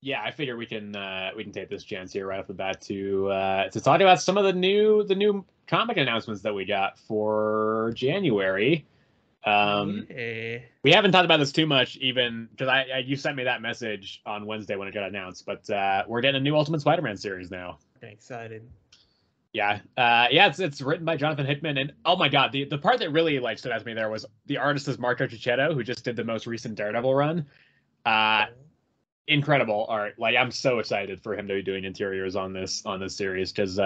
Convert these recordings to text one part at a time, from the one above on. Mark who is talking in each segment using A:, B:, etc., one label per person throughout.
A: yeah, I figure we can take this chance here right off the bat to talk about some of the new comic announcements that we got for January.
B: Yeah.
A: We haven't talked about this too much, even because you sent me that message on Wednesday when it got announced. But we're getting a new Ultimate Spider-Man series now.
B: I'm excited.
A: Yeah, it's written by Jonathan Hickman, and oh my god, the part that really like stood out to me there was the artist is Marco Cicchetto, who just did the most recent Daredevil run. Incredible art. Like, I'm so excited for him to be doing interiors on this series because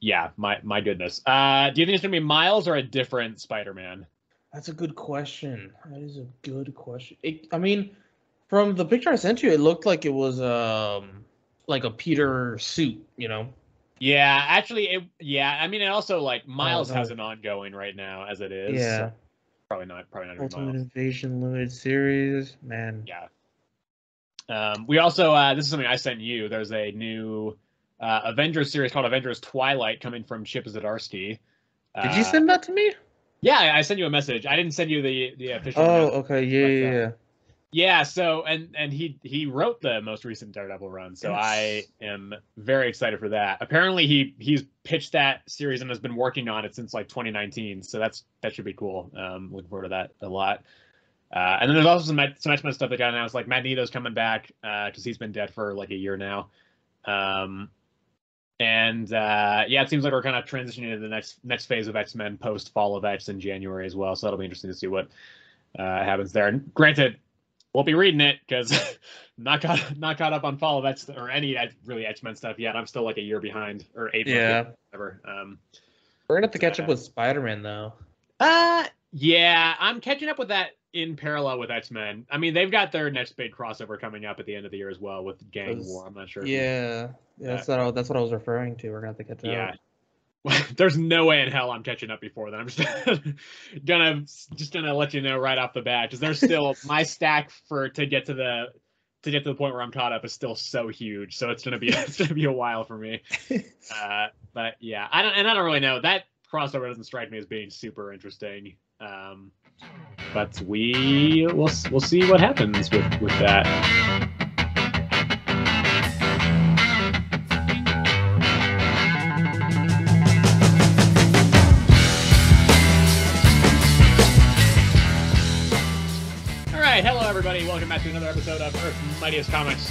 A: yeah, my goodness. Do you think it's gonna be Miles or a different Spider-Man?
B: That's a good question. That is a good question. I mean, from the picture I sent you, it looked like it was like a Peter suit, you know.
A: Yeah, actually, I mean, it also like Miles has an ongoing right now as it is.
B: Yeah,
A: so probably not.
B: Ultimate Invasion limited series, man.
A: Yeah. We also this is something I sent you. There's a new Avengers series called Avengers Twilight coming from Chip Zdarsky.
B: Did you send that to me?
A: Yeah, I sent you a message. I didn't send you the official.
B: Oh, okay, yeah.
A: Yeah, so and he wrote the most recent Daredevil run, so I am very excited for that. Apparently he's pitched that series and has been working on it since like 2019, so that should be cool. Looking forward to that a lot. And then there's also some X-Men stuff that got announced, like Magneto's coming back because he's been dead for like a year now. Yeah, it seems like we're kind of transitioning to the next phase of X-Men post Fall of X in January as well, so that'll be interesting to see what happens there. And granted, won't be reading it because not caught up on Fall of X or any really X-Men stuff yet. I'm still like a year behind or 8 months. Whatever.
B: We're gonna have to catch up with Spider-Man though.
A: Yeah, I'm catching up with that in parallel with X-Men. I mean, they've got their next big crossover coming up at the end of the year as well with Gang War. I'm not sure.
B: Yeah, that's what I was referring to. We're gonna have to catch up.
A: Yeah. There's no way in hell I'm catching up before then. I'm just gonna let you know right off the bat because there's still my stack to get to the point where I'm caught up is still so huge. So it's gonna be a while for me. But yeah, I don't really know. That crossover doesn't strike me as being super interesting. But we'll see what happens with that. Hello, everybody. Welcome back to another episode of Earth's Mightiest Comics.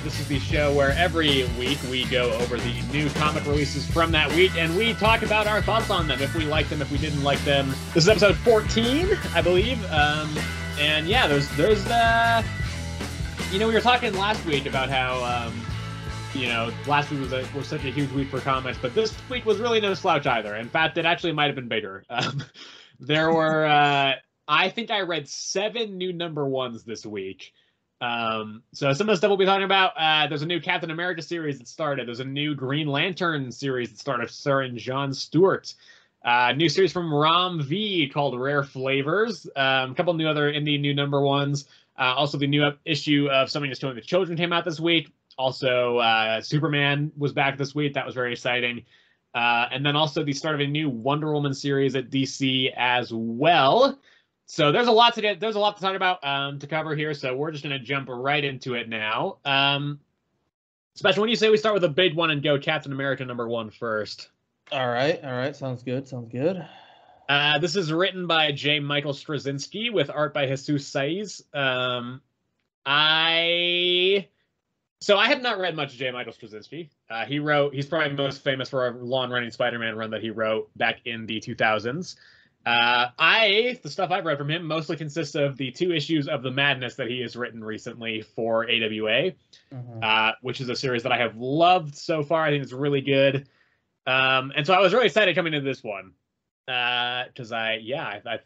A: This is the show where every week we go over the new comic releases from that week, and we talk about our thoughts on them, if we like them, if we didn't like them. This is episode 14, I believe. And yeah, there's we were talking last week about how, last week was such a huge week for comics, but this week was really no slouch either. In fact, it actually might have been bigger. There were... I think I read 7 new number ones this week. So some of the stuff we'll be talking about, there's a new Captain America series that started. There's a new Green Lantern series that started starring Jon Stewart. New series from Rom V called Rare Flavours. A couple new other indie new number ones. Also the new issue of Something Just Killing the Children came out this week. Also Superman was back this week. That was very exciting. And then also the start of a new Wonder Woman series at DC as well. So there's a lot to talk about to cover here. So we're just going to jump right into it now. Special, when you say we start with a big one and go Captain America number 1 first.
B: All right. Sounds good.
A: This is written by J. Michael Straczynski with art by Jesus Saiz. I have not read much of J. Michael Straczynski. He's probably most famous for a long-running Spider-Man run that he wrote back in the 2000s. The stuff I've read from him mostly consists of the 2 issues of The Madness that he has written recently for AWA, which is a series that I have loved so far. I think it's really good. And so I was really excited coming into this one. Because I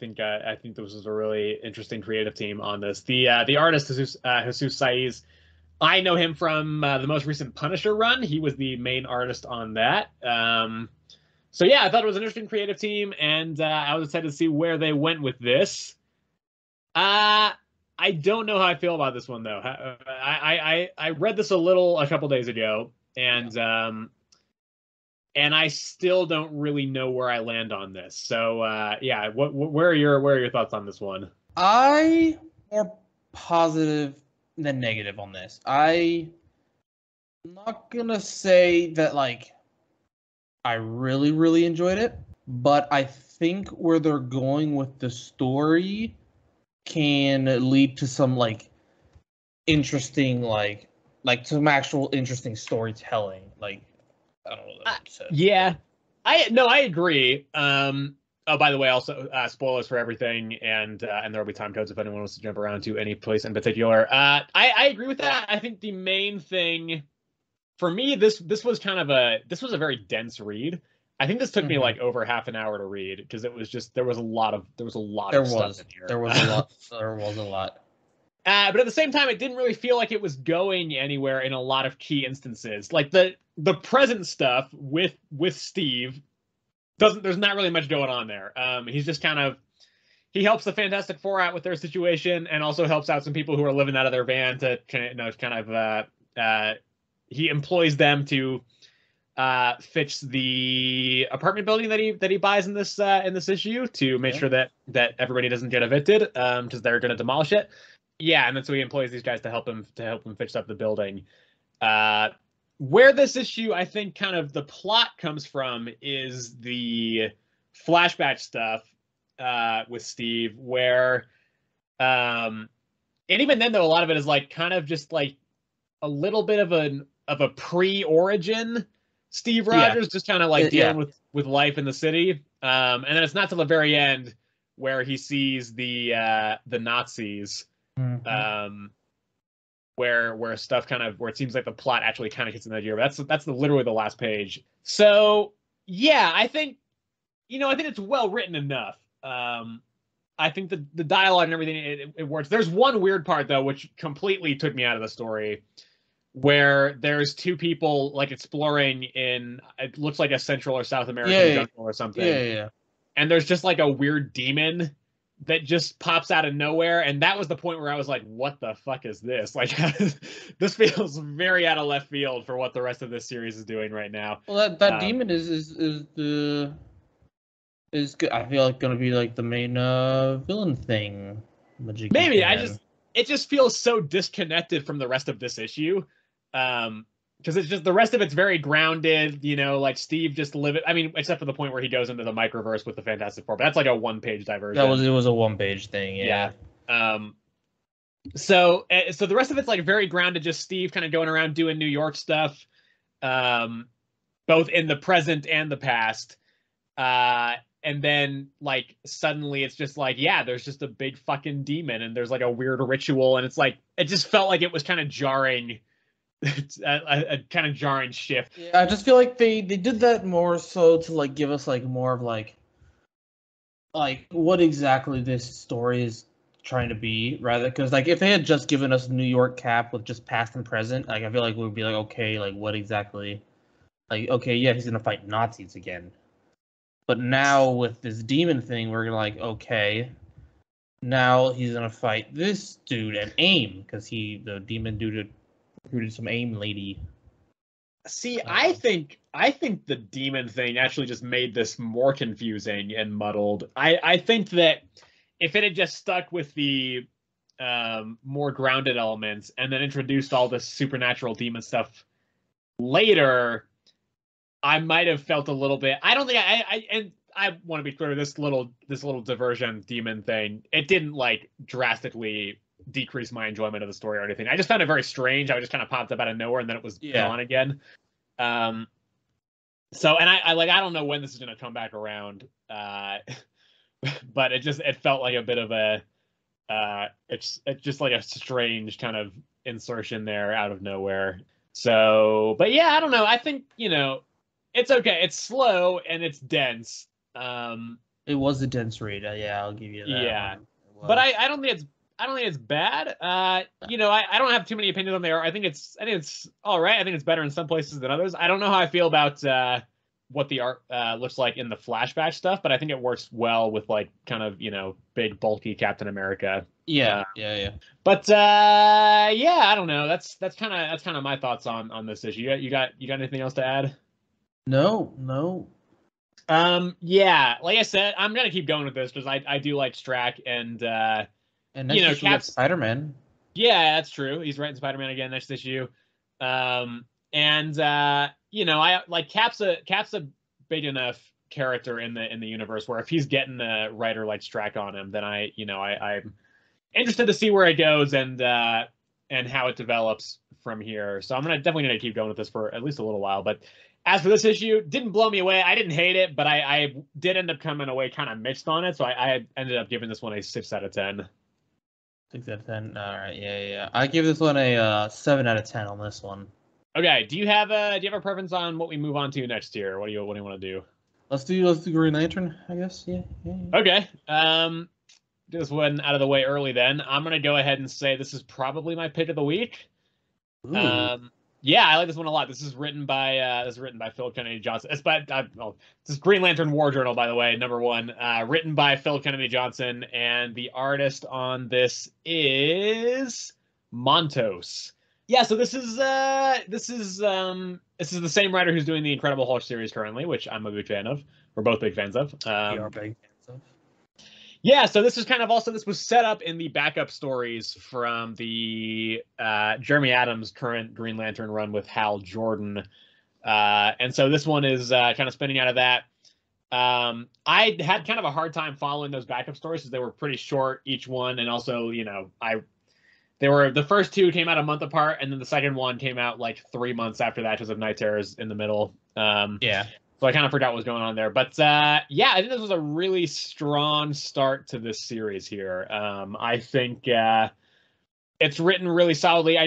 A: think this was a really interesting creative team on this. The artist Jesus Saiz, I know him from the most recent Punisher run. He was the main artist on that. So yeah, I thought it was an interesting creative team, and I was excited to see where they went with this. I don't know how I feel about this one though. I read this a couple days ago, and I still don't really know where I land on this. So yeah, where are your thoughts on this one?
B: I more positive the negative on this. I'm not gonna say that like I really, really enjoyed it, but I think where they're going with the story can lead to some like interesting like some actual interesting storytelling. Like I don't know what that said.
A: Yeah, I agree. Oh, by the way, also spoilers for everything, and there will be time codes if anyone wants to jump around to any place in particular. I agree with that. I think the main thing for me, this was a very dense read. I think this took me like over half an hour to read because it was just there was a lot of stuff in here.
B: There was a lot. There was a lot.
A: But at the same time, it didn't really feel like it was going anywhere in a lot of key instances. Like the present stuff with Steve there's not really much going on there. He's just he helps the Fantastic Four out with their situation and also helps out some people who are living out of their van to he employs them to fix the apartment building that he buys in this issue to make sure that everybody doesn't get evicted because they're going to demolish it. Yeah, and then so he employs these guys to help him fix up the building. Where this issue, I think, kind of the plot comes from is the flashback stuff with Steve, where, and even then, though, a lot of it is like kind of just like a little bit of a pre-origin Steve Rogers, just kind of like dealing with life in the city, and then it's not till the very end where he sees the Nazis. Where stuff where it seems like the plot actually kind of hits in that year. But that's literally the last page. So yeah, I think it's well written enough. I think the dialogue and everything it works. There's one weird part though, which completely took me out of the story, where there's two people like exploring in it looks like a Central or South American jungle or something.
B: Yeah.
A: And there's just like a weird demon that just pops out of nowhere, and that was the point where I was like, what the fuck is this? Like, this feels very out of left field for what the rest of this series is doing right now.
B: Well, that demon is good. I feel like gonna be like the main villain thing.
A: Maybe it just feels so disconnected from the rest of this issue. Because it's just the rest of it's very grounded, like Steve just except for the point where he goes into the microverse with the Fantastic Four, but that's like a one-page diversion.
B: It was a one-page thing, yeah.
A: So the rest of it's like very grounded, just Steve kind of going around doing New York stuff, both in the present and the past. And then like suddenly it's just like, yeah, there's just a big fucking demon and there's like a weird ritual, and it's like it just felt like it was kind of jarring. It's a kind of jarring shift.
B: Yeah, I just feel like they did that more so to like give us like more of like what exactly this story is trying to be, rather, because like if they had just given us New York Cap with just past and present, like I feel like we would be like, okay, like what exactly, like okay, yeah, he's gonna fight Nazis again, but now with this demon thing, we're gonna like, okay, now he's gonna fight this dude and AIM because the demon dude recruited some AIM lady.
A: See, I think the demon thing actually just made this more confusing and muddled. I think that if it had just stuck with the more grounded elements and then introduced all this supernatural demon stuff later, I might have felt a little bit. I don't think I want to be clear, this little diversion demon thing, it didn't like drastically decrease my enjoyment of the story or anything. I just found it very strange. I just kind of popped up out of nowhere and then it was gone again. So, and I don't know when this is going to come back around. But it felt like a bit of it's just like a strange kind of insertion there out of nowhere. So, but yeah, I don't know. I think, it's okay. It's slow and it's dense.
B: It was a dense read. Yeah, I'll give you that.
A: Yeah. But I don't think it's bad. I don't have too many opinions on there. I think it's all right. I think it's better in some places than others. I don't know how I feel about what the art looks like in the flashback stuff, but I think it works well with like kind of big bulky Captain America.
B: Yeah.
A: But I don't know. That's kind of my thoughts on this issue. You got anything else to add?
B: No.
A: Yeah, like I said, I'm gonna keep going with this because I do like Strack and
B: next issue we got Spider-Man.
A: Yeah, that's true. He's writing Spider-Man again next issue. You know, I like Cap's a big enough character in the universe where if he's getting a writer like Strack on him, then I'm interested to see where it goes and how it develops from here. So I'm definitely gonna keep going with this for at least a little while. But as for this issue, didn't blow me away. I didn't hate it, but I did end up coming away kind of mixed on it. So I ended up giving this one a 6 out of 10.
B: 6 out of 10. All right, yeah. I give this one a 7 out of 10 on this one.
A: Okay, do you have a preference on what we move on to next year? What do you want to do?
B: Let's do Green Lantern, I guess. Yeah.
A: Okay. This one out of the way early then. I'm gonna go ahead and say this is probably my pick of the week.
B: Ooh.
A: Yeah, I like this one a lot. This is written by Phil Kennedy Johnson. This is Green Lantern War Journal, by the way, #1. Written by Phil Kennedy Johnson, and the artist on this is Montos. Yeah, so this is the same writer who's doing the Incredible Hulk series currently, which I'm a big fan of. We're both big fans of.
B: We are big fans of.
A: Yeah, so this is kind of also, this was set up in the backup stories from the Jeremy Adams' current Green Lantern run with Hal Jordan. And so this one is kind of spinning out of that. I had kind of a hard time following those backup stories because they were pretty short, each one. And also, you know, the first two came out a month apart, and then the second one came out like 3 months after that because of Night Terrors in the middle.
B: Yeah.
A: So I kind of forgot what was going on there. But yeah, I think this was a really strong start to this series here. I think it's written really solidly.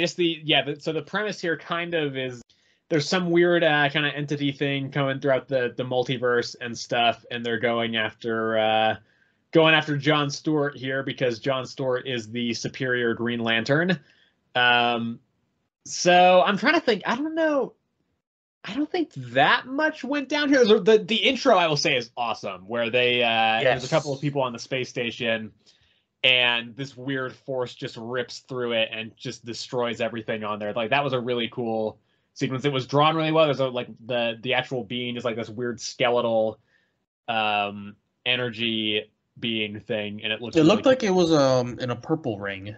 A: So the premise here kind of is there's some weird kind of entity thing coming throughout the multiverse and stuff, and they're going after John Stewart here because John Stewart is the superior Green Lantern. So I'm trying to think. I don't know. I don't think that much went down here. The intro, I will say, is awesome, where there's a couple of people on the space station, and this weird force just rips through it and just destroys everything on there. Like, that was a really cool sequence. It was drawn really well. There's the actual being is like this weird skeletal energy being thing, and it looked
B: like it was in a purple ring.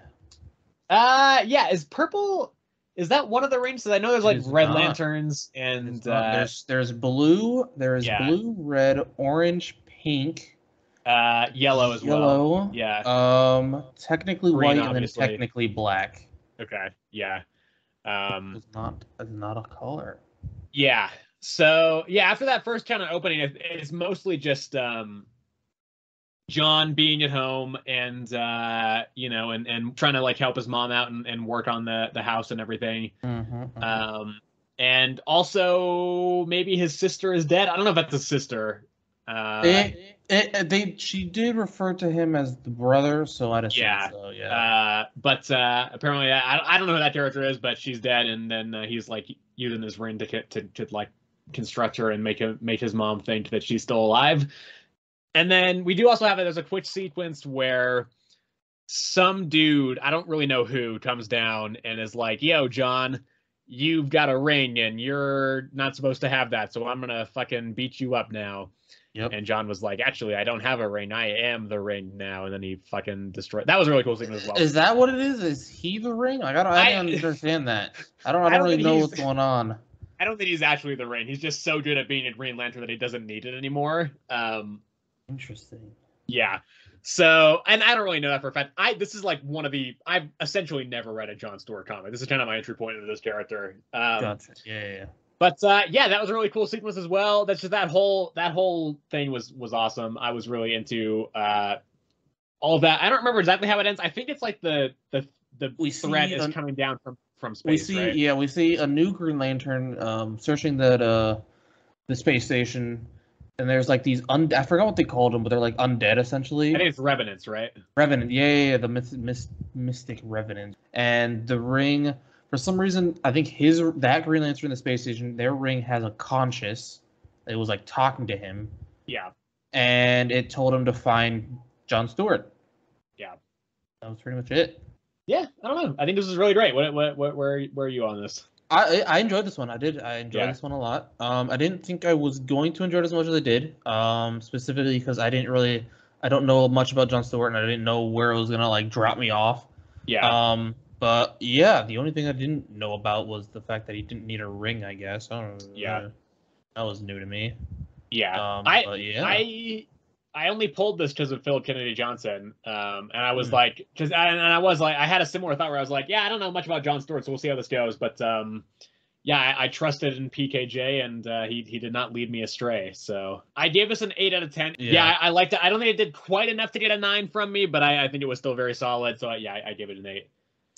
A: Yeah, is purple. Is that one of the rings? Because I know there's like red lanterns and
B: there's blue. There's blue, red, orange, pink,
A: yellow as well.
B: Yellow.
A: Yeah.
B: Technically
A: Green,
B: white,
A: obviously.
B: and then technically black.
A: Okay. Yeah.
B: It's not a color.
A: Yeah. So yeah, after that first kind of opening, it's mostly just John being at home and and trying to like help his mom out and work on the house and everything. And also maybe his sister is dead. I don't know if that's his sister.
B: She did refer to him as the brother, so I'd assume so. Yeah.
A: But apparently I don't know who that character is, but she's dead, and then he's like using his ring to like construct her and make his mom think that she's still alive. And then we do also have there's a quick sequence where some dude, I don't really know who, comes down and is like, "Yo, John, you've got a ring and you're not supposed to have that, so I'm gonna fucking beat you up now."
B: Yep.
A: And John was like, "Actually, I don't have a ring. I am the ring now." And then he fucking destroyed. That was a really cool sequence as well.
B: Is that what it is? Is he the ring? Like, I don't understand that. I don't really know what's going on.
A: I don't think he's actually the ring. He's just so good at being a Green Lantern that he doesn't need it anymore.
B: Interesting.
A: Yeah. So, and I don't really know that for a fact. This is like I've essentially never read a John Stewart comic. This is kind of my entry point into this character.
B: Gotcha. Yeah.
A: But yeah, that was a really cool sequence as well. That's just that whole thing was awesome. I was really into all of that. I don't remember exactly how it ends. I think it's like the threat is coming down from space.
B: We see a new Green Lantern searching the space station. And there's like these I forgot what they called them, but they're like undead essentially.
A: I think it's Revenants, right?
B: Revenant, yeah, the mystic Revenant. And the ring, for some reason, I think that Green Lantern in the space station, their ring has a conscious. It was like talking to him.
A: Yeah.
B: And it told him to find John Stewart.
A: Yeah.
B: That was pretty much it.
A: Yeah, I don't know. I think this is really great. Where are you on this?
B: I enjoyed this one. I enjoyed this one a lot. I didn't think I was going to enjoy it as much as I did. Specifically because I don't know much about John Stewart, and I didn't know where it was gonna like drop me off.
A: Yeah.
B: But yeah, the only thing I didn't know about was the fact that he didn't need a ring, I guess. I don't know.
A: Yeah.
B: That was new to me.
A: Yeah.
B: But yeah.
A: I only pulled this because of Philip Kennedy Johnson. And I was
B: Hmm.
A: like, I had a similar thought where I was like, yeah, I don't know much about Jon Stewart, so we'll see how this goes. But yeah, I trusted in PKJ, and he did not lead me astray. So I gave this an 8 out of 10. Yeah, I liked it. I don't think it did quite enough to get a 9 from me, but I think it was still very solid. So yeah, I gave it an 8.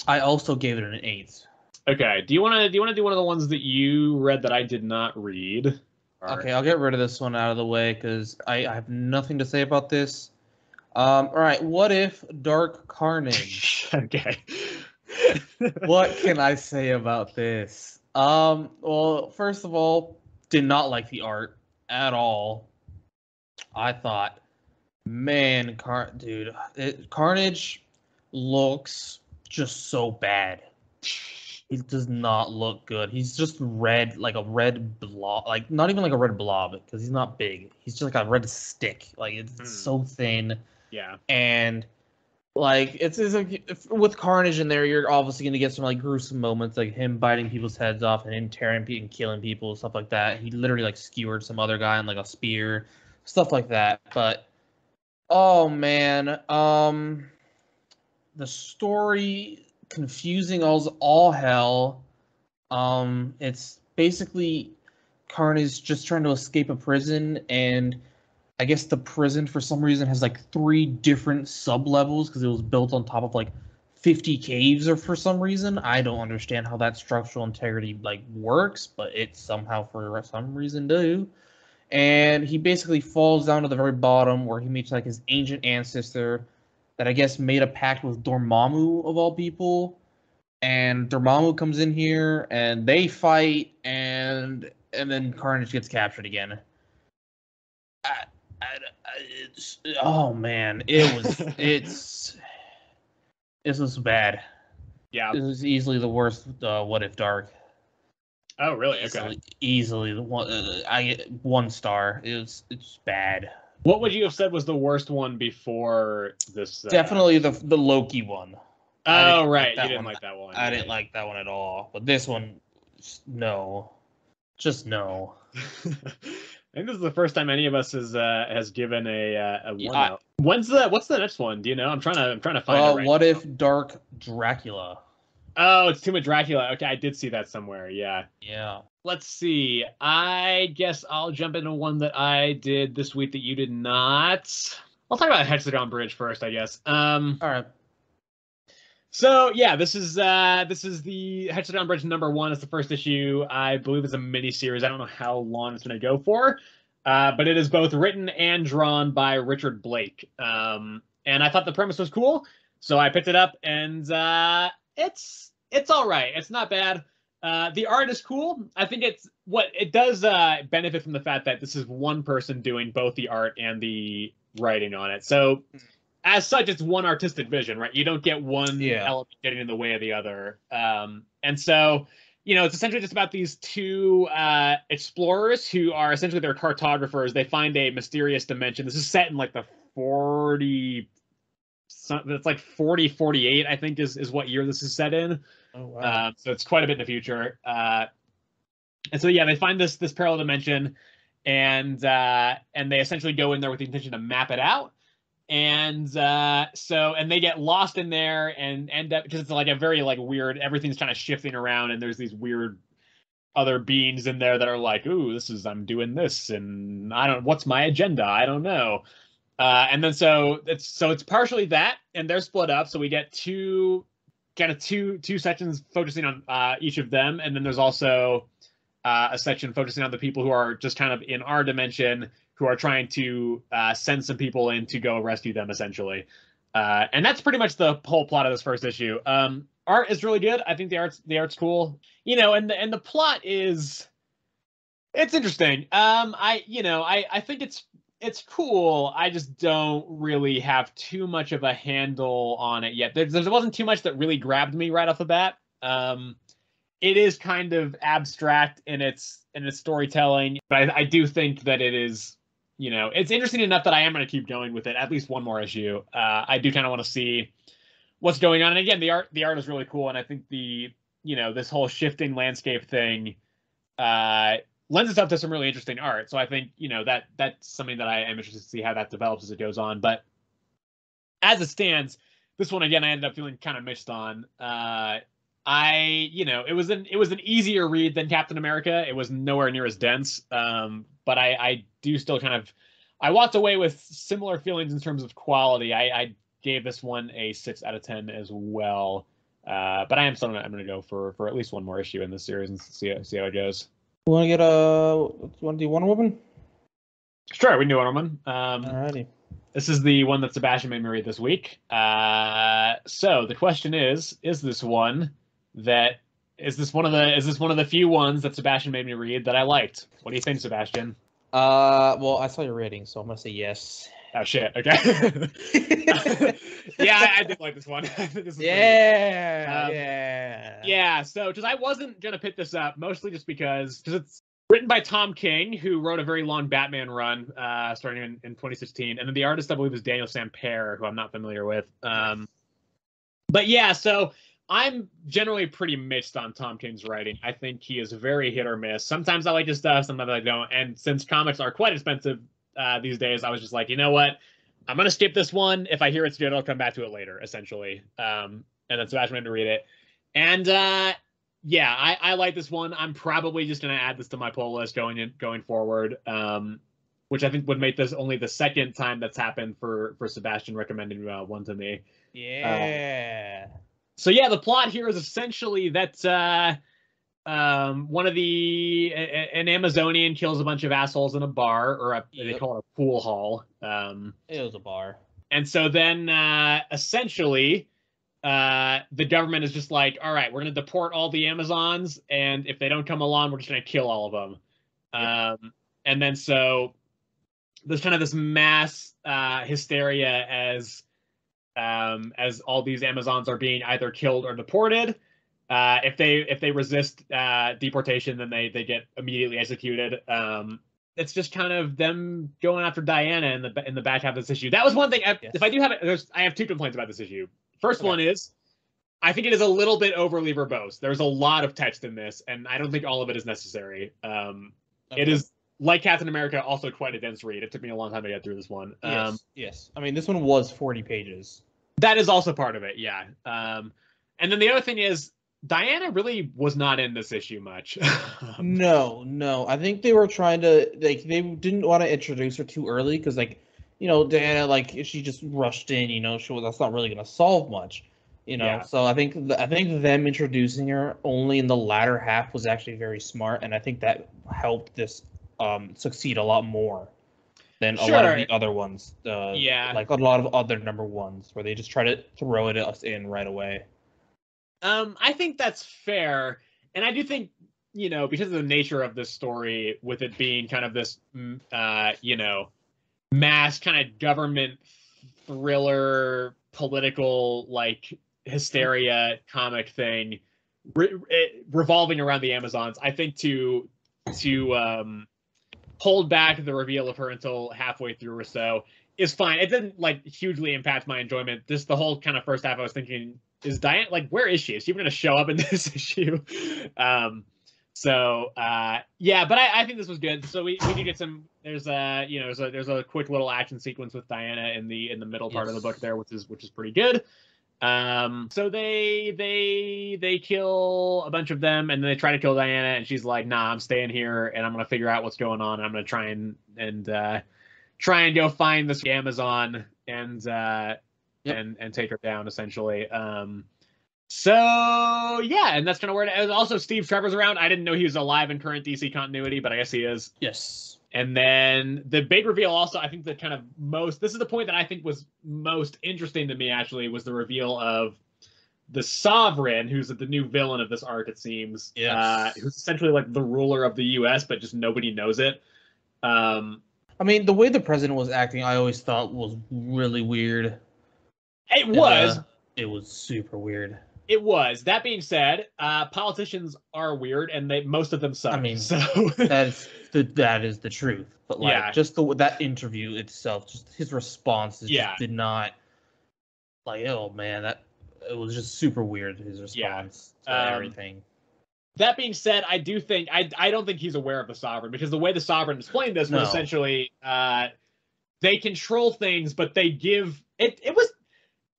B: I also gave it an 8.
A: Okay. Do you want to do one of the ones that you read that I did not read?
B: Okay, I'll get rid of this one out of the way because I have nothing to say about this. All right, what if Dark Carnage?
A: Okay.
B: What can I say about this? Well, first of all, did not like the art at all. I thought, man, Carnage looks just so bad. He does not look good. He's just red, like a red blob, like not even like a red blob because he's not big. He's just like a red stick. Like it's so thin.
A: Yeah.
B: And like it's like with Carnage in there, you're obviously gonna get some like gruesome moments, like him biting people's heads off and him tearing people and killing people, stuff like that. He literally like skewered some other guy on like a spear, stuff like that. But oh man, the story confusing as all hell. It's basically Carnage just trying to escape a prison, and I guess the prison for some reason has like 3 different sub levels because it was built on top of like 50 caves, or for some reason I don't understand how that structural integrity like works, but it somehow for some reason do. And he basically falls down to the very bottom where he meets like his ancient ancestor that I guess made a pact with Dormammu of all people. And Dormammu comes in here and they fight, and then Carnage gets captured again. Oh man, this was bad.
A: Yeah.
B: It was easily the worst. What if Dark?
A: Oh really? Okay.
B: Easily the one. I get 1 star. It's bad.
A: What would you have said was the worst one before this?
B: Definitely the Loki one.
A: Oh right, you didn't like that one.
B: I didn't like that one at all. But this one, no, just no.
A: I think this is the first time any of us has given a 1 out. What's the next one? Do you know? I'm trying to find it right
B: what
A: now.
B: if Dark Dracula?
A: Oh, it's Tenement Dracula. Okay, I did see that somewhere. Yeah.
B: Yeah.
A: Let's see. I guess I'll jump into one that I did this week that you did not. I'll talk about Hexagon Bridge first, I guess.
B: All right.
A: So yeah, this is the Hexagon Bridge #1. It's the first issue. I believe it's a mini series. I don't know how long it's going to go for, but it is both written and drawn by Richard Blake. And I thought the premise was cool, so I picked it up, and it's all right. It's not bad. The art is cool. I think it does benefit from the fact that this is one person doing both the art and the writing on it. So as such, it's one artistic vision, right? You don't get one element getting in the way of the other. And so, it's essentially just about these 2 explorers who are essentially their cartographers. They find a mysterious dimension. This is set in like the 4048, I think is what year this is set in.
B: Oh wow!
A: So it's quite a bit in the future. And so yeah, they find this parallel dimension, and they essentially go in there with the intention to map it out. And and they get lost in there and end up, because it's like a very like weird, everything's kind of shifting around, and there's these weird other beings in there that are like, ooh, I'm doing this, and what's my agenda? I don't know. And then so it's partially that, and they're split up. So we get two sections focusing on each of them, and then there's also a section focusing on the people who are just kind of in our dimension, who are trying to send some people in to go rescue them, essentially. And that's pretty much the whole plot of this first issue. Art is really good. I think the art's cool. And the plot it's interesting. I think it's cool. I just don't really have too much of a handle on it yet. There wasn't too much that really grabbed me right off the bat. It is kind of abstract in its storytelling, but I do think that it is, it's interesting enough that I am going to keep going with it, at least one more issue. I do kind of want to see what's going on. And again, the art is really cool, and I think this whole shifting landscape thing lends itself to some really interesting art. So I think that's something that I am interested to see how that develops as it goes on. But as it stands, this one again I ended up feeling kind of mixed on. It was an easier read than Captain America. It was nowhere near as dense, but I do still I walked away with similar feelings in terms of quality. I gave this one a 6 out of 10 as well, but I'm going to go for at least one more issue in this series and see how it goes.
B: You want to do Wonder Woman?
A: Sure, we can do Wonder Woman.
B: Alrighty.
A: This is the one that Sebastian made me read this week. So the question is this one of the few ones that Sebastian made me read that I liked? What do you think, Sebastian?
B: Well, I saw your rating, so I'm gonna say yes.
A: Oh shit! Okay. Yeah, I did like this one. Yeah. So, because I wasn't gonna pick this up, mostly just because it's written by Tom King, who wrote a very long Batman run, starting in 2016, and then the artist I believe is Daniel Sampere, who I'm not familiar with. But yeah, so I'm generally pretty mixed on Tom King's writing. I think he is very hit or miss. Sometimes I like his stuff, sometimes I don't. And since comics are quite expensive these days, I was just like, you know what? I'm going to skip this one. If I hear it's good, I'll come back to it later, essentially. And then Sebastian went to read it. And yeah, I like this one. I'm probably just going to add this to my pull list going forward, which I think would make this only the second time that's happened for Sebastian recommending one to me.
B: Yeah.
A: So yeah, the plot here is essentially that an Amazonian kills a bunch of assholes in a bar, or they call it a pool hall.
B: It was a bar. And
A: so then essentially the government is just like, all right, we're going to deport all the Amazons, and if they don't come along, we're just going to kill all of them. And then so there's kind of this mass hysteria as all these Amazons are being either killed or deported. If they resist deportation, then they get immediately executed. It's just kind of them going after Diana in the back half of this issue. That was one thing. If I do have it, I have two complaints about this issue. First one is, I think it is a little bit overly verbose. There's a lot of text in this, and I don't think all of it is necessary. It is, like Captain America, also quite a dense read. It took me a long time to get through this one.
B: Yes. I mean, this one was 40 pages.
A: That is also part of it, yeah. And then the other thing is, Diana really was not in this issue much.
B: No. I think they were trying to, they didn't want to introduce her too early because, Diana, she just rushed in, that's not really going to solve much,
A: Yeah.
B: So I think them introducing her only in the latter half was actually very smart, and I think that helped this succeed a lot more than a lot of the other ones. Like a lot of other number ones where they just try to throw us in right away.
A: I think that's fair, and I do think, because of the nature of this story, with it being kind of this, mass kind of government thriller, political, hysteria comic thing, revolving around the Amazons, I think to hold back the reveal of her until halfway through or so is fine. It didn't hugely impact my enjoyment. Just the whole kind of first half, I was thinking, is Diane, where is she? Is she even going to show up in this issue? But I think this was good. So we do get some. There's a quick little action sequence with Diana in the middle part of the book there, which is pretty good. So they kill a bunch of them, and then they try to kill Diana, and she's like, "Nah, I'm staying here, and I'm gonna figure out what's going on, and I'm gonna try and go find this Amazon and take her down, essentially." And that's kind of where it is. Also, Steve Trevor's around. I didn't know he was alive in current DC continuity, but I guess he is.
B: Yes.
A: And then the big reveal also, I think this is the point that I think was most interesting to me, actually, was the reveal of the Sovereign, who's the new villain of this arc, it seems.
B: Yes.
A: Who's essentially the ruler of the U.S., but just nobody knows it.
B: I mean, the way the president was acting, I always thought was really weird.
A: It was.
B: It was super weird.
A: It was. That being said, politicians are weird, and most of them suck.
B: I mean,
A: so
B: that is the truth. But just that interview itself, just his responses, just did not. Oh man, it was just super weird, his response to everything.
A: That being said, I do think I don't think he's aware of the Sovereign, because the way the Sovereign explained this was essentially they control things, but they give it was.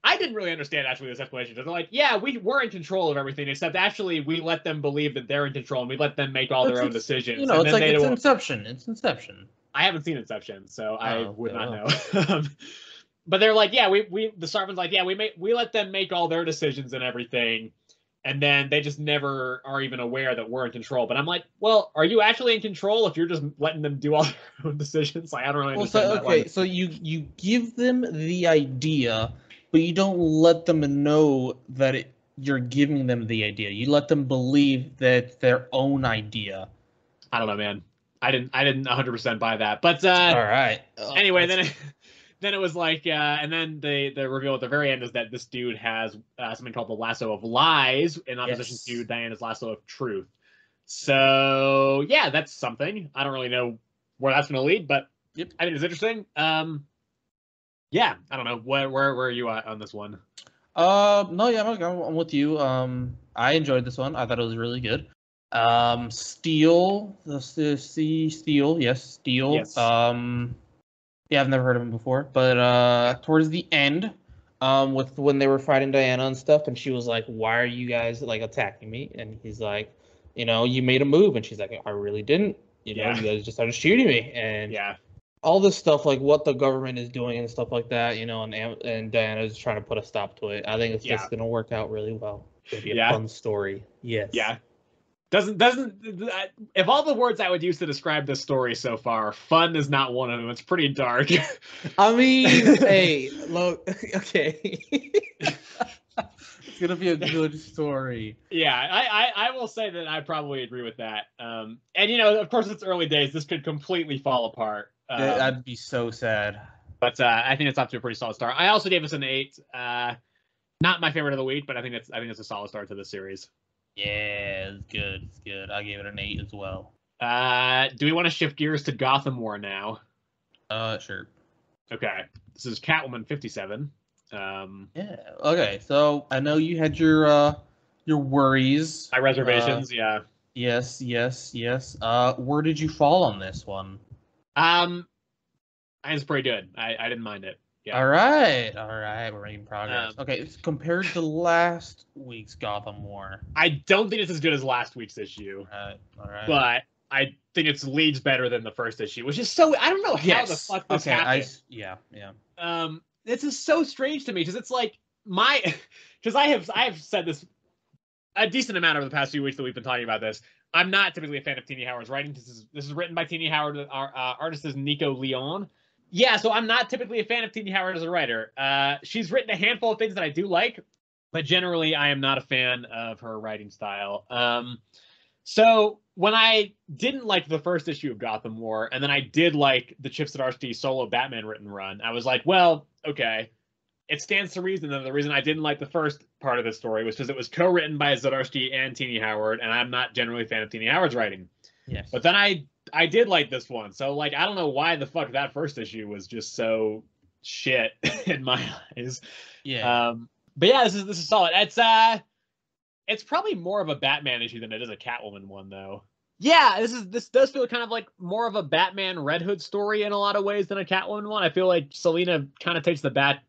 A: I didn't really understand actually this explanation. They're like, yeah, we're in control of everything, except actually we let them believe that they're in control, and we let them make all their own decisions.
B: You know, it's like it's Inception. It's Inception.
A: I haven't seen Inception, so I would not know. But they're like, yeah, the Sovereign's like, yeah, we let them make all their decisions and everything, and then they just never are even aware that we're in control. But I'm like, well, are you actually in control if you're just letting them do all their own decisions? Like, I don't really understand that.
B: So you give them the idea, but you don't let them know that you're giving them the idea. You let them believe that it's their own idea.
A: I don't know, man. I didn't 100% buy that. But
B: all right.
A: Anyway, then it was like, and then the reveal at the very end is that this dude has something called the Lasso of Lies in opposition to Diana's Lasso of Truth. So yeah, that's something. I don't really know where that's going to lead, but I think it's interesting. Yeah, I don't know. Where are you at on this one?
B: No, yeah, I'm with you. I enjoyed this one. I thought it was really good. Steel, Steel, yes, Steel.
A: Yes.
B: Yeah, I've never heard of him before, but towards the end, with when they were fighting Diana and stuff, and she was like, "Why are you guys like attacking me?" And he's like, "You know, you made a move," and she's like, "I really didn't. You know, you guys just started shooting me." And all this stuff, like what the government is doing and stuff like that, you know, and Diana's trying to put a stop to it. I think it's just gonna work out really well. It'll be a fun story. Yes.
A: Yeah. Doesn't if all the words I would use to describe this story so far, fun is not one of them. It's pretty dark.
B: I mean, hey, look, okay. It's gonna be a good story.
A: Yeah, I will say that I probably agree with that. And you know, of course, it's early days. This could completely fall apart.
B: That'd be so sad.
A: But I think it's off to a pretty solid start. I also gave us an 8. Not my favorite of the week, but I think it's a solid start to the series.
B: Yeah, it's good. It's good. I gave it an 8 as well.
A: Do we want to shift gears to Gotham War now?
B: Sure.
A: Okay. This is Catwoman 57.
B: Yeah. Okay. So I know you had your worries.
A: My reservations. Yeah.
B: Yes. Where did you fall on this one?
A: I think it's pretty good. I didn't mind it. Yeah.
B: All right, we're making progress. Okay, it's compared to last week's Gotham War.
A: I don't think it's as good as last week's issue.
B: All right.
A: But I think it leads better than the first issue, which is so I don't know how the fuck this happened.
B: Yeah.
A: This is so strange to me because it's like because I have said this a decent amount over the past few weeks that we've been talking about this. I'm not typically a fan of Tini Howard's writing. This is written by Tini Howard. Our artist is Nico Leon. Yeah, so I'm not typically a fan of Tini Howard as a writer. She's written a handful of things that I do like, but generally I am not a fan of her writing style. So when I didn't like the first issue of Gotham War, and then I did like the Chip Zdarsky solo Batman written run, I was like, well, okay. It stands to reason that the reason I didn't like the first part of the story was because it was co-written by Zdarsky and Tini Howard, and I'm not generally a fan of Tini Howard's writing.
B: Yes.
A: But then I did like this one. So, like, I don't know why the fuck that first issue was just so shit in my eyes.
B: Yeah.
A: But yeah, this is solid. It's probably more of a Batman issue than it is a Catwoman one, though. Yeah, this does feel kind of like more of a Batman Red Hood story in a lot of ways than a Catwoman one. I feel like Selina kind of takes the back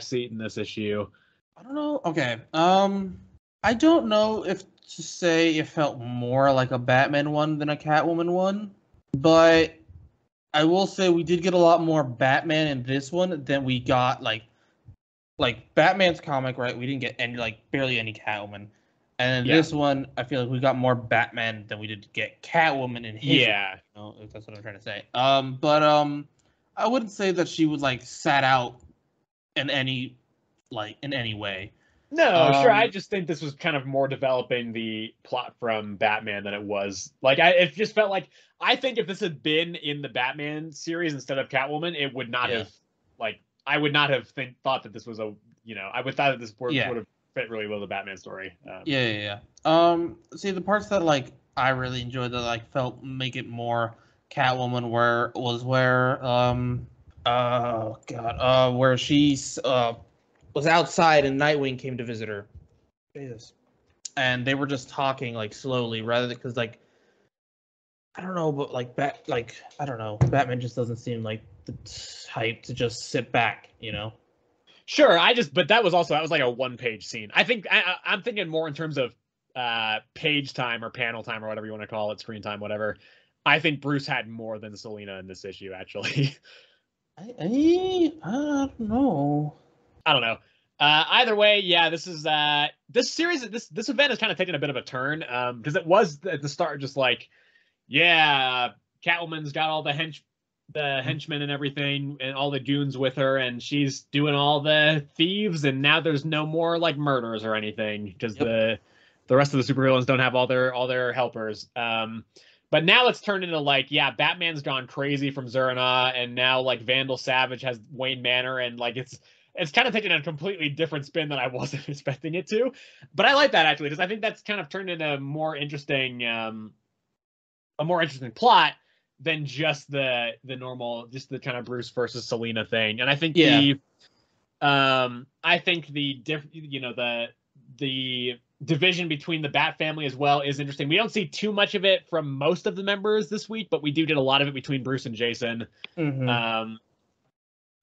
A: seat in this issue.
B: I don't know. Okay. I don't know if to say it felt more like a Batman one than a Catwoman one, but I will say we did get a lot more Batman in this one than we got like Batman's comic, right? We didn't get any barely any Catwoman. And in this one, I feel like we got more Batman than we did get Catwoman in his.
A: Yeah.
B: If that's what I'm trying to say. But I wouldn't say that she was sat out in any way.
A: No, sure. I just think this was kind of more developing the plot from Batman than it was. It just felt like I think if this had been in the Batman series instead of Catwoman, it would not have I would not have thought that this was I would thought that this would have fit really well the Batman story.
B: Yeah. See, the parts that I really enjoyed that felt make it more Catwoman where she's was outside and Nightwing came to visit her. Jesus. And they were just talking like slowly, rather than because like I don't know, but like I don't know, Batman just doesn't seem like the type to just sit back, you know.
A: Sure, but that was like a 1-page scene. I think I'm thinking more in terms of page time or panel time or whatever you want to call it, screen time, whatever. I think Bruce had more than Selina in this issue, actually.
B: I don't know.
A: I don't know. Either way, yeah, this is this series, this event has kind of taken a bit of a turn, because it was at the start just like, yeah, Catwoman's got all the henchmen and everything, and all the goons with her, and she's doing all the thieves, and now there's no more like murders or anything because the rest of the supervillains don't have all their helpers. But now it's turned into like, yeah, Batman's gone crazy from Zur-En-Arrh, and now like Vandal Savage has Wayne Manor, and like it's kind of taken a completely different spin than I wasn't expecting it to. But I like that actually, because I think that's kind of turned into a more interesting plot than just the normal, just the kind of Bruce versus Selina thing. And I think the division between the Bat family as well is interesting. We don't see too much of it from most of the members this week, but we do get a lot of it between Bruce and Jason.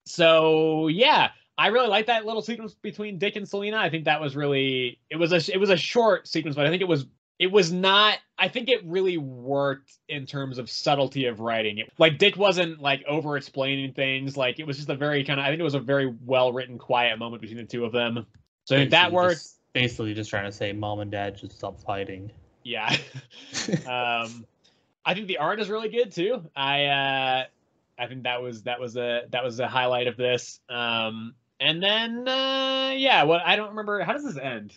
A: So yeah, I really like that little sequence between Dick and Selina. I think that was really, it was a short sequence, but I think it was not, I think it really worked in terms of subtlety of writing. Like Dick wasn't like over explaining things. Like it was just a very kind of, I think it was a very well written, quiet moment between the two of them. So I think that worked.
B: Basically just trying to say mom and dad should stop fighting.
A: Yeah. I think the art is really good too. I think that was a highlight of this. And then what, I don't remember, how does this end?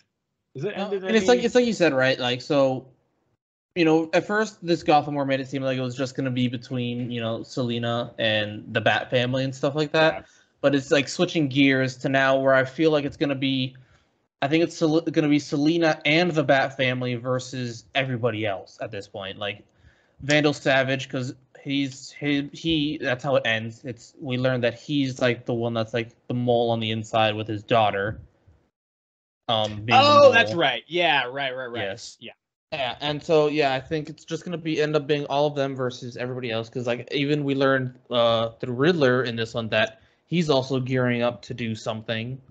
A: Is it ended?
B: And it's like you said, right? Like, so, you know, at first this Gotham War made it seem like it was just going to be between, you know, Selina and the Bat family and stuff like that. Yeah. But it's like switching gears to now where I feel like it's going to be, I think it's going to be Selina and the Bat family versus everybody else at this point. Like Vandal Savage, because he that's how it ends. We learned that he's like the one that's like the mole on the inside with his daughter.
A: That's right. Yeah, right.
B: Yes.
A: Yeah.
B: Yeah, and so I think it's just gonna end up being all of them versus everybody else, because like even we learned through Riddler in this one that he's also gearing up to do something,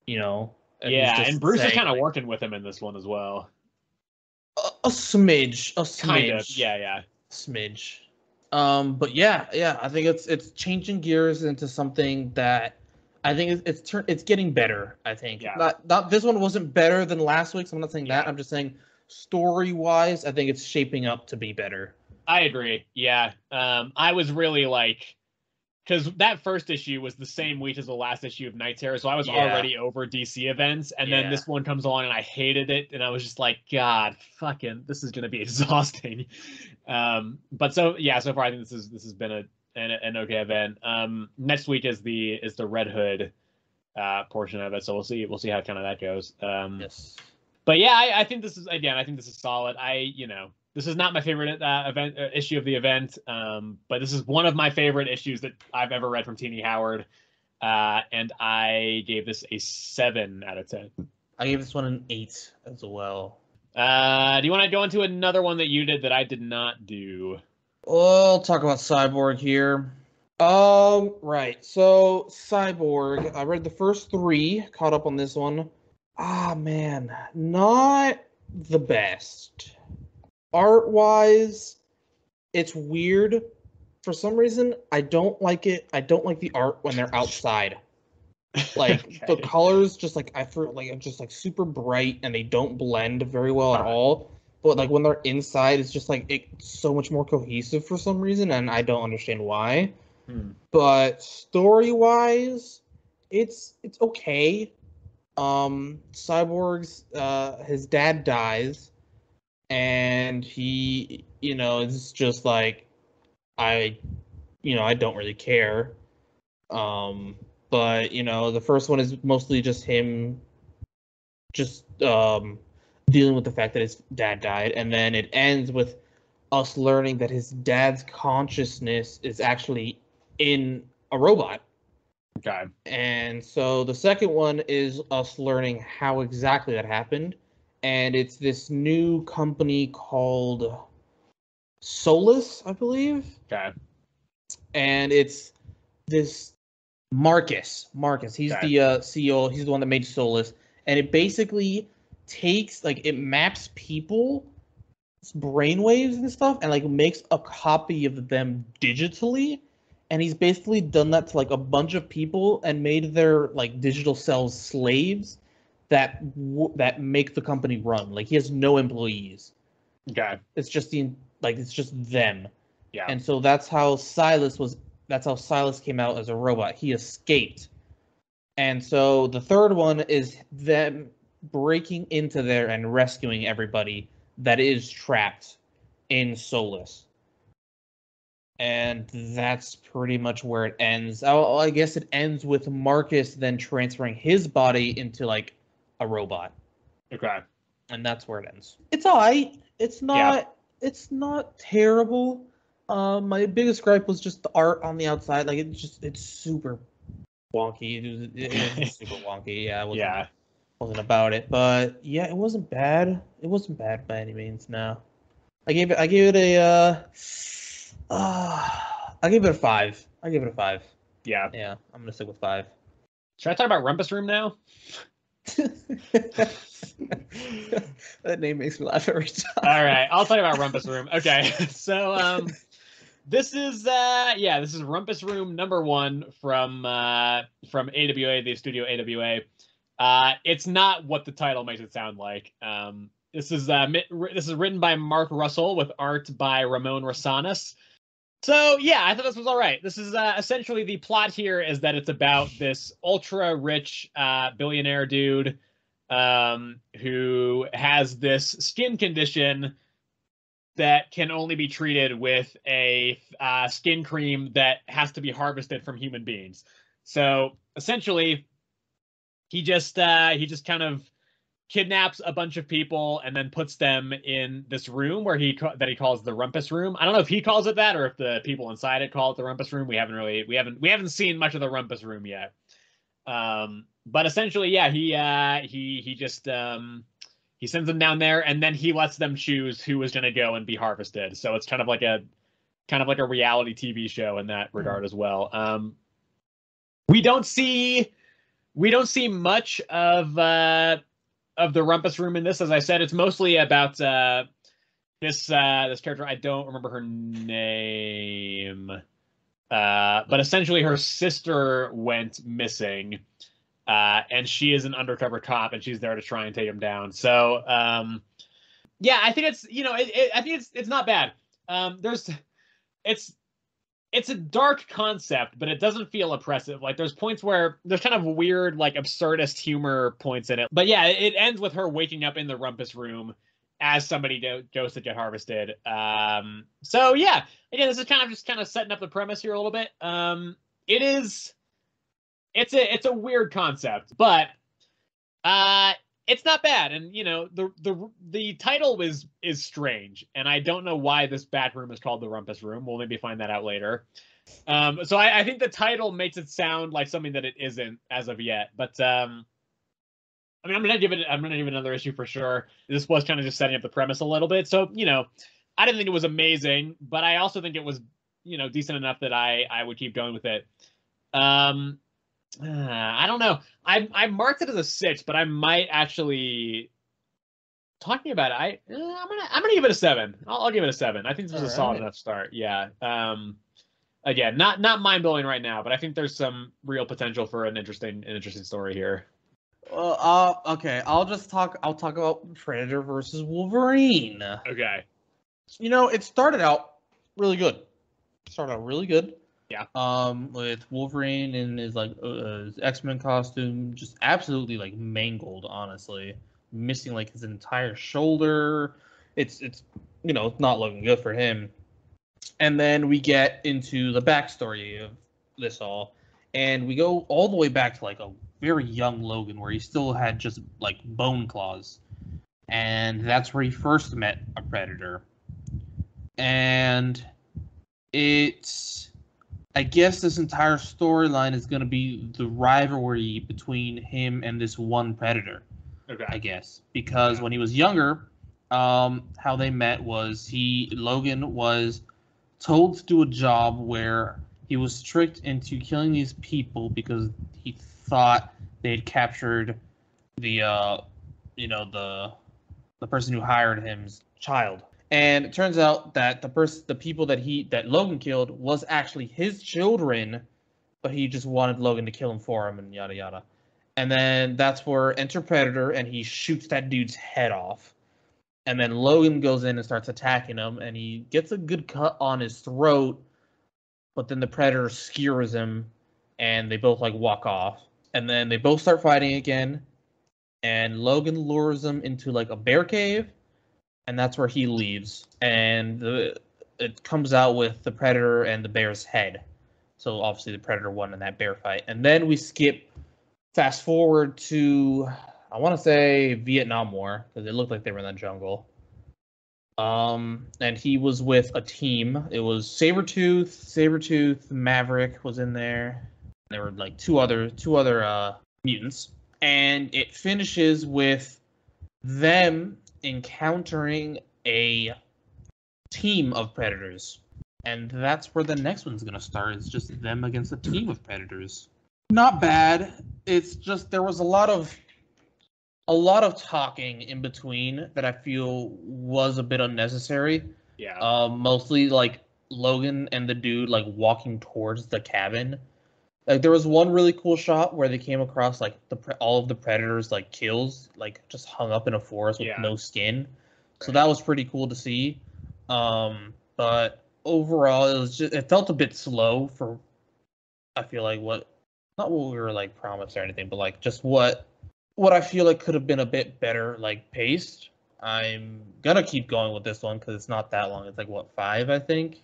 B: you know.
A: And Bruce is kind of working with him in this one as well.
B: A smidge.
A: Kind of. Yeah.
B: Smidge. But yeah, I think it's changing gears into something that I think it's getting better. I think not this one wasn't better than last week's. I'm not saying that. I'm just saying story-wise, I think it's shaping up to be better.
A: I agree. Yeah. I was really like, because that first issue was the same week as the last issue of Night Terror, so I was already over DC events, and then this one comes along and I hated it, and I was just like, God, fucking, this is gonna be exhausting. But so far I think this has been an okay event. Next week is the Red Hood portion of it, so we'll see how kind of that goes.
B: Yes.
A: But yeah, I think this is solid. This is not my favorite issue of the event, but this is one of my favorite issues that I've ever read from Tini Howard, and I gave this a 7 out of 10.
B: I gave this one an 8 as well.
A: Do you want to go into another one that you did that I did not do?
B: I'll talk about Cyborg here. Right. So Cyborg, I read the first 3, caught up on this one. Man, not the best. Art-wise, it's weird. For some reason, I don't like it. I don't like the art when they're outside. Like the colors, just like just like super bright, and they don't blend very well at all. But like when they're inside, it's just like it's so much more cohesive for some reason, and I don't understand why. But story-wise, it's okay. Cyborg's his dad dies. And he, is just like, I don't really care. But, the first one is mostly just him dealing with the fact that his dad died. And then it ends with us learning that his dad's consciousness is actually in a robot.
A: Okay.
B: And so the second one is us learning how exactly that happened. And it's this new company called Solus, I believe.
A: Okay.
B: And it's this Marcus. Marcus. He's
A: Okay.
B: the CEO. He's the one that made Solus. And it basically takes, like, it maps people brainwaves and stuff and like makes a copy of them digitally, and he's basically done that to like a bunch of people and made their like digital selves slaves that make the company run. Like he has no employees.
A: Okay.
B: It's just it's just them.
A: Yeah.
B: And so that's how Silas came out as a robot. He escaped. And so the third one is them breaking into there and rescuing everybody that is trapped in Solus. And that's pretty much where it ends. I guess it ends with Marcus then transferring his body into like a robot.
A: Okay.
B: And that's where it ends. It's alright. It's not terrible. My biggest gripe was just the art on the outside. Like it's super wonky. It was super wonky. Yeah, wasn't about it. But yeah, it wasn't bad. It wasn't bad by any means. No, I gave it a 5. I gave it a 5.
A: Yeah.
B: Yeah, I'm gonna stick with 5.
A: Should I talk about Rumpus Room now?
B: That name makes me laugh every time.
A: All right, I'll talk about Rumpus Room. Okay, so this is Rumpus Room #1 from AWA, the studio AWA. It's not what the title makes it sound like. This is written by Mark Russell with art by Ramon Rosanas. So yeah, I thought this was all right. This is essentially the plot here is that it's about this ultra rich billionaire dude who has this skin condition that can only be treated with a skin cream that has to be harvested from human beings. So essentially, he just kind of kidnaps a bunch of people and then puts them in this room where he calls the Rumpus Room. I don't know if he calls it that or if the people inside it call it the Rumpus Room. We haven't seen much of the Rumpus Room yet. But essentially, yeah, he just he sends them down there and then he lets them choose who is going to go and be harvested. So it's kind of like a reality TV show in that regard as well. We don't see much of the Rumpus Room in this. As I said, it's mostly about this character. I don't remember her name, but essentially her sister went missing, and she is an undercover cop, and she's there to try and take him down. So, yeah, I think it's I think it's not bad. It's a dark concept, but it doesn't feel oppressive. Like there's points where there's kind of weird, like absurdist humor points in it. But yeah, it ends with her waking up in the Rumpus Room as somebody goes to get harvested. So yeah, again, this is kind of setting up the premise here a little bit. It's a weird concept, but it's not bad. And the title is strange, and I don't know why this back room is called the Rumpus Room. We'll maybe find that out later. So I think the title makes it sound like something that it isn't as of yet. But I mean, I'm gonna give it another issue for sure. This was kind of just setting up the premise a little bit. So I didn't think it was amazing, but I also think it was decent enough that I would keep going with it. I don't know. I marked it as a 6, but I might actually talking about it. I'm gonna give it a 7. I'll give it a 7. I think this was a solid enough start. Yeah. Again, not mind blowing right now, but I think there's some real potential for an interesting story here.
B: Well, okay. I'll talk about Predator versus Wolverine.
A: Okay.
B: It started out really good.
A: Yeah.
B: With Wolverine in his his X-Men costume, just absolutely like mangled, honestly, missing like his entire shoulder. It's not looking good for him. And then we get into the backstory of this all, and we go all the way back to like a very young Logan, where he still had just like bone claws, and that's where he first met a Predator. And it's I guess this entire storyline is going to be the rivalry between him and this one Predator.
A: Okay.
B: I guess because when he was younger, how they met was Logan was told to do a job where he was tricked into killing these people because he thought they had captured the the person who hired him's child. And it turns out that the people that Logan killed was actually his children, but he just wanted Logan to kill him for him and yada yada. And then that's where enter Predator, and he shoots that dude's head off. And then Logan goes in and starts attacking him, and he gets a good cut on his throat, but then the Predator skewers him, and they both like walk off. And then they both start fighting again, and Logan lures him into like a bear cave, and that's where he leaves. And it comes out with the Predator and the bear's head. So obviously the Predator won in that bear fight. And then we fast forward to, I want to say Vietnam War, because it looked like they were in the jungle. And he was with a team. It was Sabretooth, Maverick was in there. There were like two other mutants. And it finishes with them encountering a team of Predators. And that's where the next one's going to start. It's just them against a team of Predators. Not bad. It's just there was a lot of talking in between that I feel was a bit unnecessary.
A: Yeah.
B: Mostly like Logan and the dude like walking towards the cabin. Like there was one really cool shot where they came across like all of the Predators like kills like just hung up in a forest with no skin. So that was pretty cool to see. But overall it felt a bit slow for, I feel like not what we were like promised or anything, but like just what I feel like could have been a bit better like paced. I'm gonna keep going with this one because it's not that long. It's like what, 5, I think.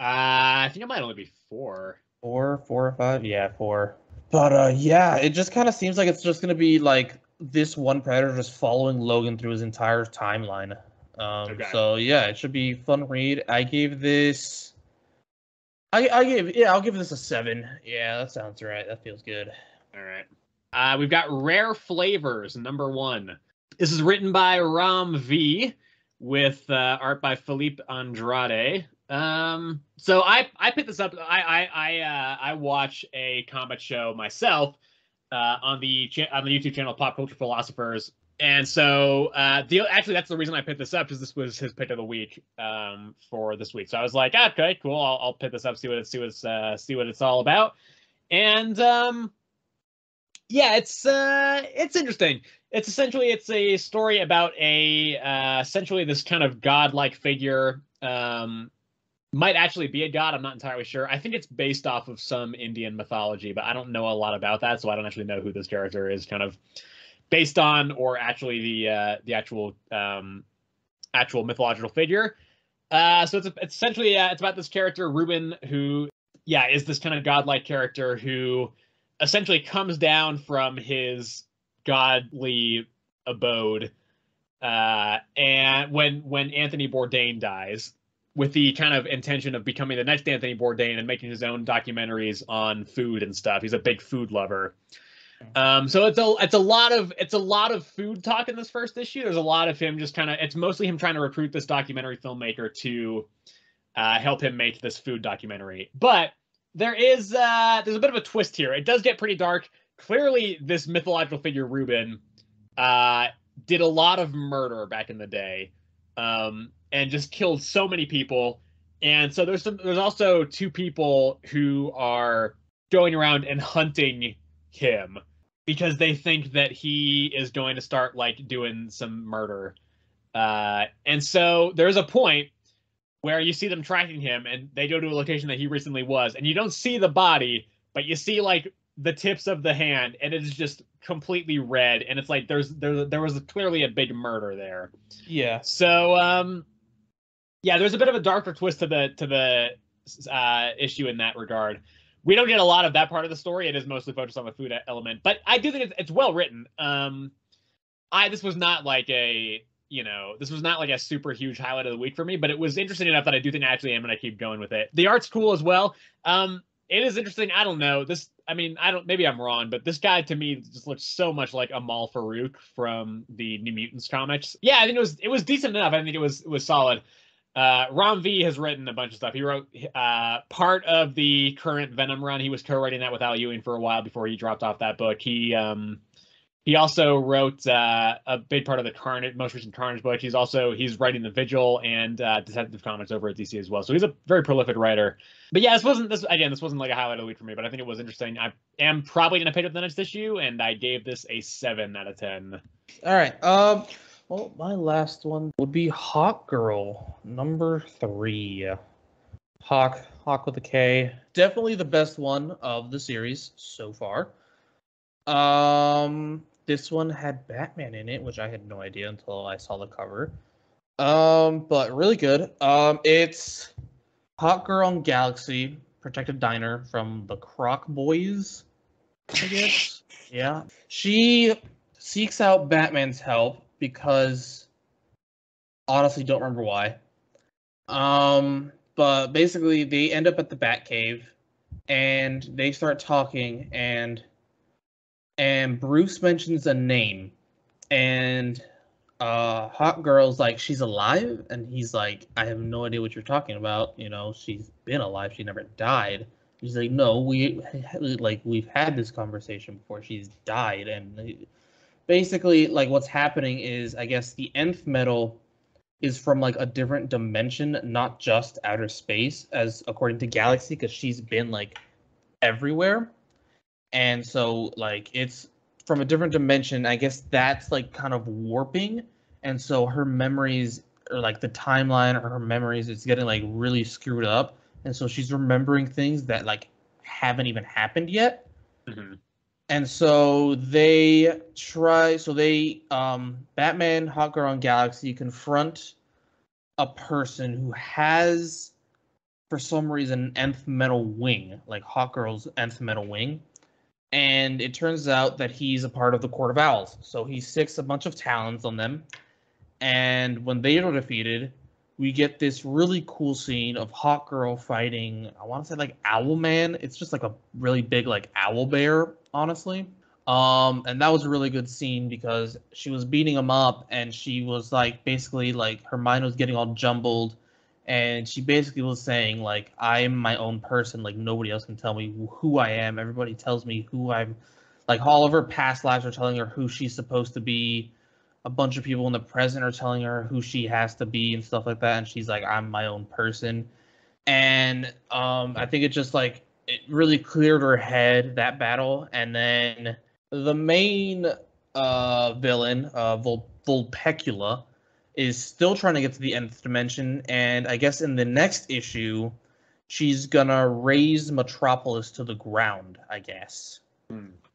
A: I think it might only be 4.
B: 4 or 5, yeah, 4. But yeah, it just kind of seems like it's just gonna be like this one Predator just following Logan through his entire timeline.
A: Okay.
B: So yeah, it should be fun read. I gave this. I'll give this a 7. Yeah, that sounds right. That feels good.
A: All right. We've got Rare Flavours, number 1. This is written by Ram V, with art by Philippe Andrade. So I picked this up. I watch a comic show myself on the YouTube channel Pop Culture Philosophers, and so actually that's the reason I picked this up, because this was his pick of the week for this week. So I was like, okay, cool. I'll pick this up, see what it's all about, and yeah, it's interesting. It's a story about essentially this kind of godlike figure. Might actually be a god. I'm not entirely sure. I think it's based off of some Indian mythology, but I don't know a lot about that, so I don't actually know who this character is kind of based on, or actually the actual mythological figure. So it's essentially it's about this character Ruben, who is this kind of godlike character who essentially comes down from his godly abode, and when Anthony Bourdain dies, with the kind of intention of becoming the next Anthony Bourdain and making his own documentaries on food and stuff. He's a big food lover. So it's a lot of food talk in this first issue. There's a lot of him just kind of, it's mostly him trying to recruit this documentary filmmaker to help him make this food documentary. But there's a bit of a twist here. It does get pretty dark. Clearly, this mythological figure Ruben did a lot of murder back in the day. And just killed so many people. And so there's also 2 people who are going around and hunting him because they think that he is going to start like doing some murder. And so there's a point where you see them tracking him, and they go to a location that he recently was, and you don't see the body, but you see like the tips of the hand, and it is just completely red, and it's like there was clearly a big murder there.
B: Yeah.
A: So there's a bit of a darker twist to the issue in that regard. We don't get a lot of that part of the story. It is mostly focused on the food element, but I do think it's well written. This was not like a super huge highlight of the week for me, but it was interesting enough that I do think I actually am going to keep going with it. The art's cool as well. it is interesting. I don't know this. I mean, maybe I'm wrong, but this guy to me just looks so much like Amal Farouk from the New Mutants comics. Yeah, I think it was decent enough. I think it was solid. Ram V has written a bunch of stuff. He wrote part of the current Venom run. He was co-writing that with Al Ewing for a while before he dropped off that book. He also wrote a big part of the most recent Carnage book. He's writing the Vigil and Detective Comics over at DC as well. So he's a very prolific writer. But yeah, this wasn't like a highlight of the week for me, but I think it was interesting. I am probably gonna pick up the next issue, and I gave this a 7 out of 10.
B: All right. Well, my last one would be Hawkgirl, number 3. Hawk with a K. Definitely the best one of the series so far. This one had Batman in it, which I had no idea until I saw the cover. But really good. It's Hawkgirl and Galaxy, Protected Diner from the Croc Boys, I guess. Yeah. She seeks out Batman's help because honestly don't remember why. But basically they end up at the Batcave and they start talking and Bruce mentions a name and Hawkgirl's like, she's alive? And he's like, I have no idea what you're talking about. You know, she's been alive. She never died. He's like, no, we've had this conversation before. She's died. And basically, like, what's happening is, I guess the nth metal is from like a different dimension, not just outer space, as according to Galaxy, because she's been like everywhere. And so like it's from a different dimension. I guess that's like kind of warping. And so her memories, or like the timeline or her memories, it's getting like really screwed up. And so she's remembering things that like haven't even happened yet.
A: Mm-hmm. And
B: so Batman, Hawkgirl, and Galaxy confront a person who has, for some reason, an nth metal wing, like Hawkgirl's nth metal wing. And it turns out that he's a part of the Court of Owls. So he sticks a bunch of talons on them. And when they are defeated, we get this really cool scene of Hawkgirl fighting, I want to say like Owlman. It's just like a really big like owl bear, honestly. And that was a really good scene because she was beating him up and she was like basically like her mind was getting all jumbled. And she basically was saying, like, I'm my own person. Like, nobody else can tell me who I am. Everybody tells me who I'm. Like, all of her past lives are telling her who she's supposed to be. A bunch of people in the present are telling her who she has to be and stuff like that. And she's like, I'm my own person. And I think it just, like, it really cleared her head, that battle. And then the main villain, Vulpecula, is still trying to get to the nth dimension, and I guess in the next issue, she's gonna raise Metropolis to the ground, I guess.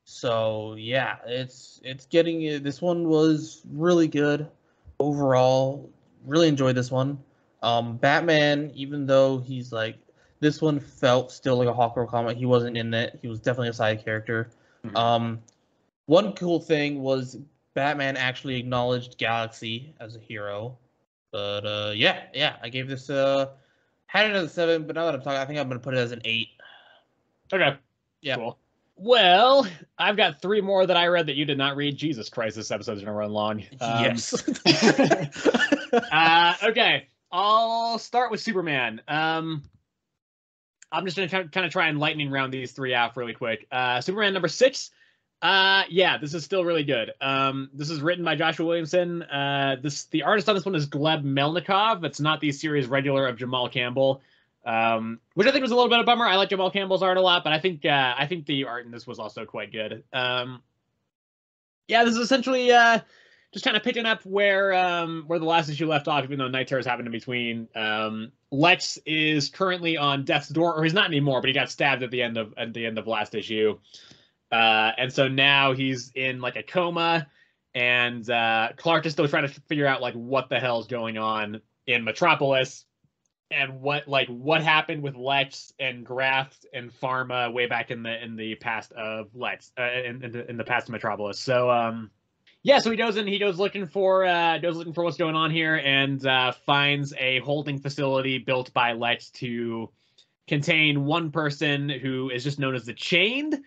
B: So yeah, it's getting. This one was really good overall. Really enjoyed this one. Batman, even though he's like, this one felt still like a Hawkgirl comic. He wasn't in it. He was definitely a side character. Mm-hmm. One cool thing was Batman actually acknowledged Galaxy as a hero. But yeah, I gave this had it as a 7, but now that I'm talking, I think I'm gonna put it as an 8.
A: Okay.
B: Yeah.
A: Cool. Well, I've got 3 more that I read that you did not read. Jesus Christ, this episode's gonna run long.
B: Yes.
A: Okay. I'll start with Superman. I'm just gonna kind of try and lightning round these 3 out really quick. Superman number 6. Yeah, this is still really good. This is written by Joshua Williamson. The artist on this one is Gleb Melnikov. It's not the series regular of Jamal Campbell, which I think was a little bit of a bummer. I like Jamal Campbell's art a lot, but I think the art in this was also quite good. Yeah, this is essentially just kind of picking up where the last issue left off, even though Night Terrors happened in between. Lex is currently on death's door, or he's not anymore, but he got stabbed at the end of last issue. And so now he's in like a coma, and Clark is still trying to figure out like what the hell's going on in Metropolis, and what happened with Lex and Graft and Pharma way back in the past of Lex, in the past of Metropolis. So yeah, so he goes looking for what's going on here, and finds a holding facility built by Lex to contain one person who is just known as the Chained,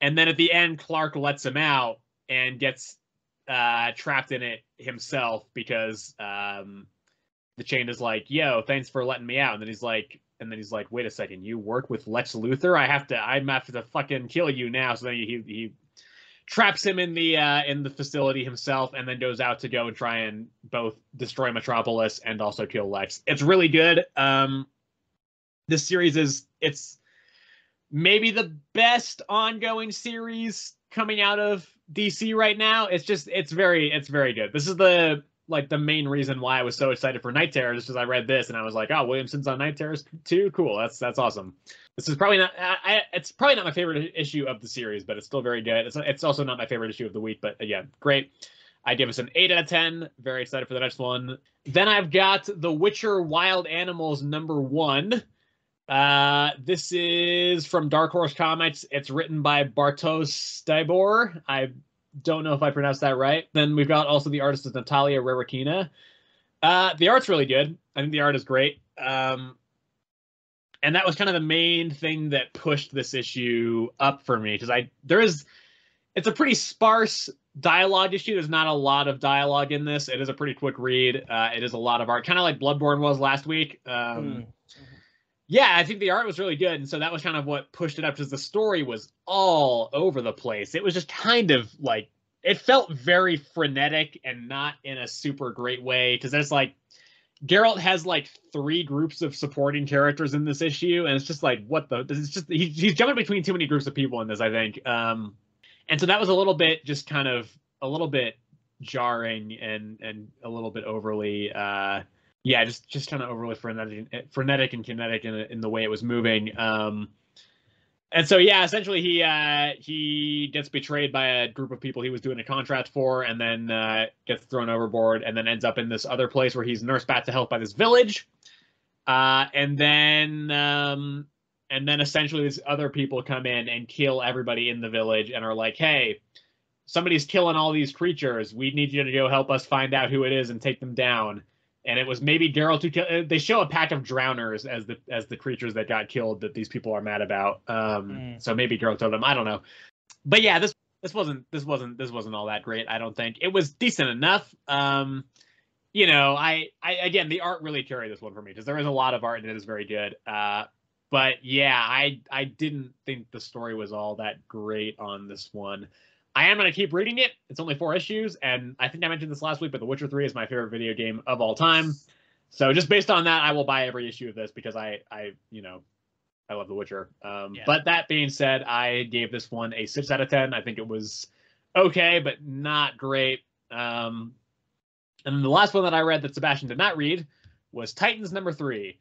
A: and then at the end, Clark lets him out and gets trapped in it himself because the Chained is like, "Yo, thanks for letting me out," and then he's like, "Wait a second, you work with Lex Luthor? I'm have to fucking kill you now." So then he traps him in the facility himself, and then goes out to go and try and both destroy Metropolis and also kill Lex. It's really good. This series it's maybe the best ongoing series coming out of DC right now. It's very good. This is the main reason why I was so excited for Night Terrors, because I read this and I was like, oh, Williamson's on Night Terrors too? Cool. That's awesome. This is probably not it's probably not my favorite issue of the series, but it's still very good. It's also not my favorite issue of the week, but again, great. I give us an 8 out of 10. Very excited for the next one. Then I've got The Witcher Wild Animals #1. This is from Dark Horse Comics. It's written by Bartosz Stybor. I don't know if I pronounced that right. Then we've got also the artist is Natalia Rerikina. The art's really good. I think the art is great. And that was kind of the main thing that pushed this issue up for me, because it's a pretty sparse dialogue issue. There's not a lot of dialogue in this. It is a pretty quick read. It is a lot of art, kind of like Bloodborne was last week. Yeah, I think the art was really good, and so that was kind of what pushed it up, because the story was all over the place. It was just kind of like, it felt very frenetic and not in a super great way, because there's Geralt has 3 groups of supporting characters in this issue, and it's just what the, it's just he's jumping between too many groups of people in this, I think. And so that was a little bit just kind of a little bit jarring and a little bit overly yeah, just kind of overly frenetic and kinetic in the way it was moving. And so, yeah, essentially he gets betrayed by a group of people he was doing a contract for, and then gets thrown overboard, and then ends up in this other place where he's nursed back to health by this village. And then essentially these other people come in and kill everybody in the village and are like, hey, somebody's killing all these creatures. We need you to go help us find out who it is and take them down. And it was maybe Geralt who killed. They show a pack of drowners as the creatures that got killed that these people are mad about. So maybe Geralt told them. I don't know. But yeah, this wasn't all that great. I don't think it was decent enough. You know, I again, the art really carried this one for me, because there is a lot of art and it is very good. But yeah, I didn't think the story was all that great on this one. I am going to keep reading it. It's only 4 issues, and I think I mentioned this last week, but The Witcher 3 is my favorite video game of all time. So just based on that, I will buy every issue of this, because I love The Witcher. Yeah. But that being said, I gave this one a 6 out of 10. I think it was okay, but not great. And the last one that I read that Sebastian did not read was Titans #3.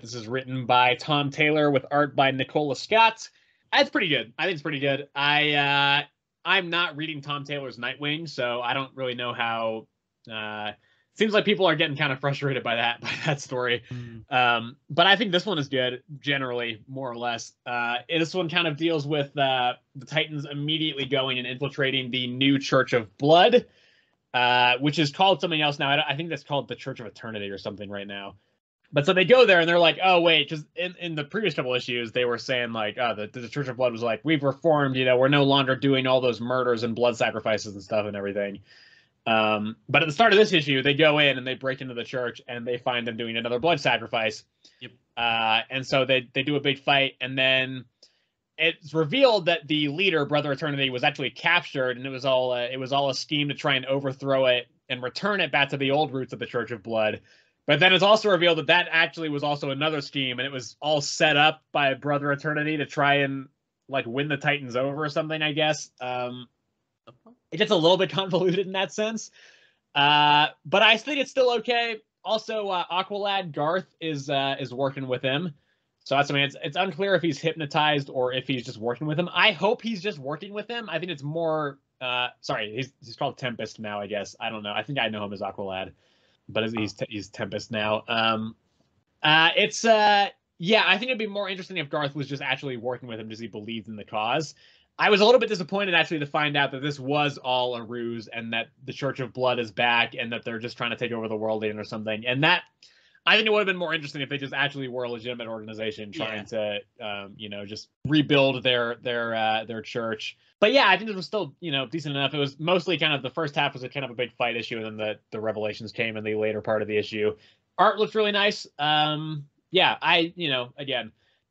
A: This is written by Tom Taylor with art by Nicola Scott. It's pretty good. I think it's pretty good. I'm not reading Tom Taylor's Nightwing, so I don't really know how. Seems like people are getting kind of frustrated by that story. But I think this one is good, generally, more or less. This one kind of deals with the Titans immediately going and infiltrating the new Church of Blood, which is called something else now. I think that's called the Church of Eternity or something right now. But so they go there and they're like, oh, wait, because in the previous couple issues, they were saying the Church of Blood was like, we've reformed, we're no longer doing all those murders and blood sacrifices and stuff and everything. But at the start of this issue, they go in and they break into the church and they find them doing another blood sacrifice. Yep. And so they do a big fight, and then it's revealed that the leader, Brother Eternity, was actually captured, and it was all a scheme to try and overthrow it and return it back to the old roots of the Church of Blood. But then it's also revealed that actually was also another scheme, and it was all set up by Brother Eternity to try and win the Titans over or something, I guess. It gets a little bit convoluted in that sense. But I think it's still okay. Also, Aqualad Garth is working with him. So that's, it's unclear if he's hypnotized or if he's just working with him. I hope he's just working with him. I think it's more sorry, he's called Tempest now, I guess. I don't know. I think I know him as Aqualad. But he's Tempest now. Yeah, I think it'd be more interesting if Garth was just actually working with him because he believed in the cause. I was a little bit disappointed actually to find out that this was all a ruse and that the Church of Blood is back and that they're just trying to take over the world or something. And that, I think it would have been more interesting if they just actually were a legitimate organization trying to, just rebuild their church. But yeah, I think it was still, decent enough. It was mostly kind of the first half was a kind of a big fight issue, and then the revelations came in the later part of the issue. Art looks really nice. Again,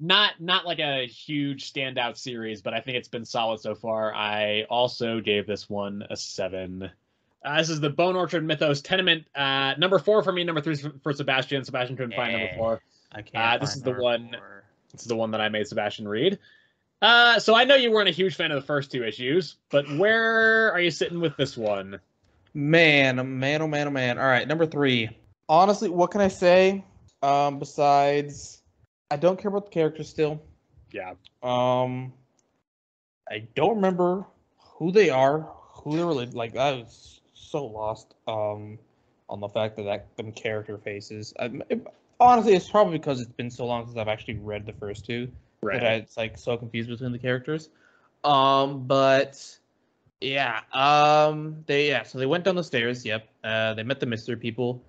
A: not like a huge standout series, but I think it's been solid so far. I also gave this one a 7. This is the Bone Orchard Mythos Tenement. Number 4 for me, number 3 for Sebastian. Sebastian couldn't find number 4.
B: I can't.
A: This is the one. 4. This is the one that I made Sebastian read. So I know you weren't a huge fan of the first 2 issues, but where are you sitting with this one?
B: Man. All right, number 3. Honestly, what can I say? Besides, I don't care about the characters still.
A: Yeah.
B: I don't remember who they are, who they're related. Like, I was so lost on the fact that them character faces. Honestly, it's probably because it's been so long since I've actually read the first 2 that it's like so confused between the characters. But yeah, so they went down the stairs. Yep, they met the mystery people.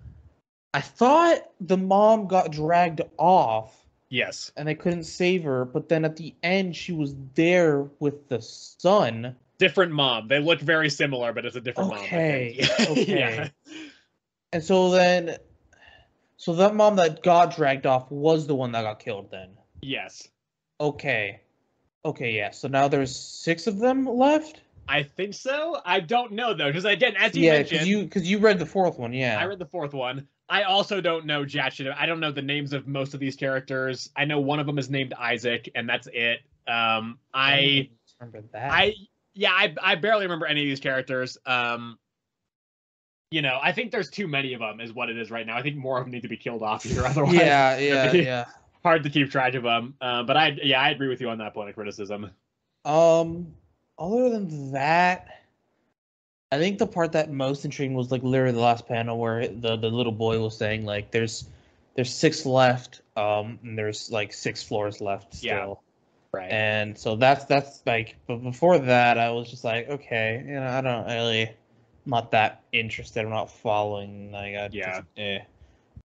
B: I thought the mom got dragged off.
A: Yes.
B: And they couldn't save her, but then at the end she was there with the son.
A: Different mom. They look very similar, but it's a different mom.
B: Okay.
A: Yeah.
B: And so that mom that got dragged off was the one that got killed then.
A: Yes.
B: Okay, yeah. So now there's 6 of them left?
A: I think so. I don't know though, because again, as you mentioned,
B: because you read the 4th one, yeah.
A: I read the 4th one. I also don't know jack shit. I don't know the names of most of these characters. I know one of them is named Isaac, and that's it. I
B: remember that.
A: I barely remember any of these characters. I think there's too many of them, is what it is right now. I think more of them need to be killed off here, otherwise.
B: Yeah.
A: Hard to keep track of them. But I agree with you on that point of criticism.
B: Other than that, I think the part that most intriguing was like literally the last panel where the little boy was saying like there's 6 left, and there's like 6 floors left still.
A: Yeah. Right.
B: And so that's like, but before that I was just like, okay, I don't really, I'm not that interested. I'm not following.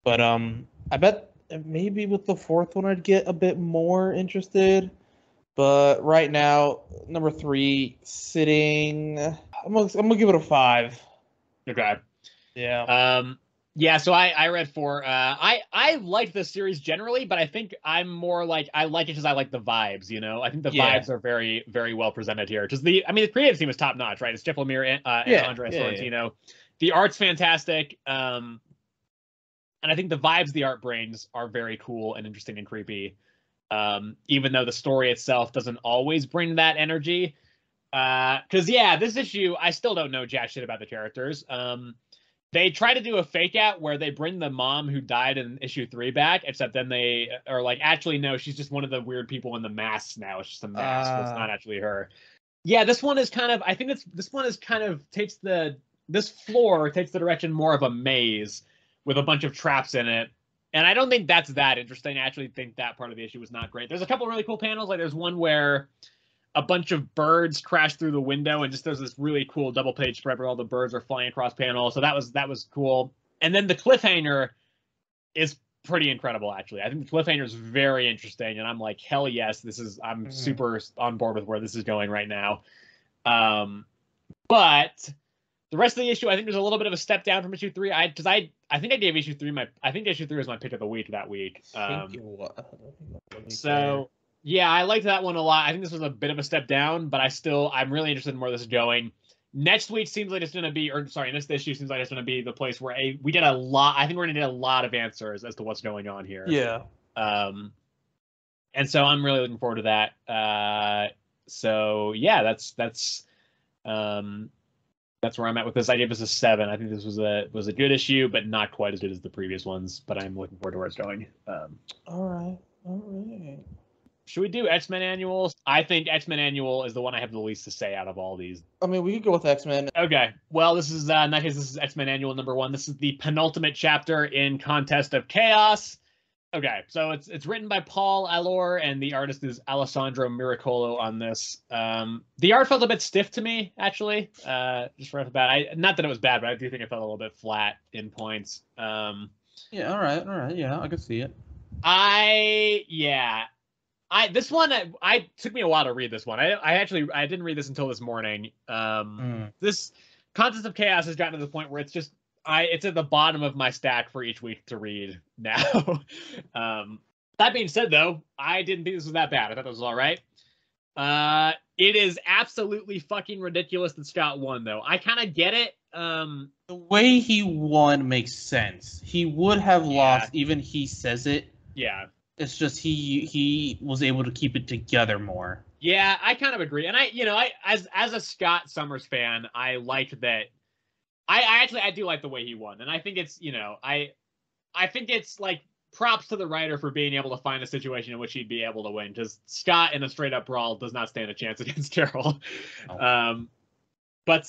B: But I bet maybe with the 4th one I'd get a bit more interested. But right now, number 3 sitting. I'm gonna give it a 5.
A: Okay.
B: Yeah.
A: So I read 4. I liked this series generally, but I think I'm more like I like it because I like the vibes. I think the vibes are very, very well presented here. Because the creative team is top notch, right? It's Jeff Lemire and Andrea Sorrentino. Yeah. The art's fantastic. And I think the vibes the art brings are very cool and interesting and creepy. Even though the story itself doesn't always bring that energy. Because this issue, I still don't know jack shit about the characters. They try to do a fake out where they bring the mom who died in issue 3 back, except then they are like, actually, no, she's just one of the weird people in the masks now. It's just a mask. It's not actually her. Yeah, this one is kind of, I think this one is kind of this floor takes the direction more of a maze with a bunch of traps in it. And I don't think that's that interesting. I actually think that part of the issue was not great. There's a couple really cool panels. Like there's one where a bunch of birds crash through the window, and just there's this really cool double page spread where all the birds are flying across panel. So that was cool. And then the cliffhanger is pretty incredible, actually. I think the cliffhanger is very interesting, and I'm like, hell yes, I'm super on board with where this is going right now. But the rest of the issue, I think there's a little bit of a step down from issue 3. I think I gave issue 3 I think issue 3 was my pick of the week that week. So yeah, I liked that one a lot. I think this was a bit of a step down, but I'm really interested in where this is going. Next week seems like it's going to be, next issue seems like it's going to be the place where we get a lot. I think we're going to get a lot of answers as to what's going on here.
B: Yeah.
A: And so I'm really looking forward to that. So yeah, that's where I'm at with this. I gave this a 7. I think this was a good issue, but not quite as good as the previous ones. But I'm looking forward to where it's going.
B: All right.
A: Should we do X-Men Annuals? I think X-Men Annual is the one I have the least to say out of all these.
B: I mean, we could go with X-Men.
A: Okay. Well, this is in that case, this is X-Men Annual number 1. This is the penultimate chapter in Contest of Chaos. Okay, so it's written by Paul Allor, and the artist is Alessandro Miracolo on this. The art felt a bit stiff to me, actually. Just right off the bat. Not that it was bad, but I do think it felt a little bit flat in points.
B: Yeah, all right, yeah, I can see it.
A: This one I took me a while to read this one. I didn't read this until this morning. This Contest of Chaos has gotten to the point where it's at the bottom of my stack for each week to read now. That being said, though, I didn't think this was that bad. I thought it was all right. It is absolutely fucking ridiculous that Scott won, though. I kind of get it.
B: The way he won makes sense. He would have lost, even he says it.
A: Yeah.
B: It's just he was able to keep it together more.
A: Yeah, I kind of agree. And as a Scott Summers fan, I liked that. I do like the way he won. And I think it's, I think it's like props to the writer for being able to find a situation in which he'd be able to win, because Scott in a straight up brawl does not stand a chance against Carol.
B: Oh.
A: As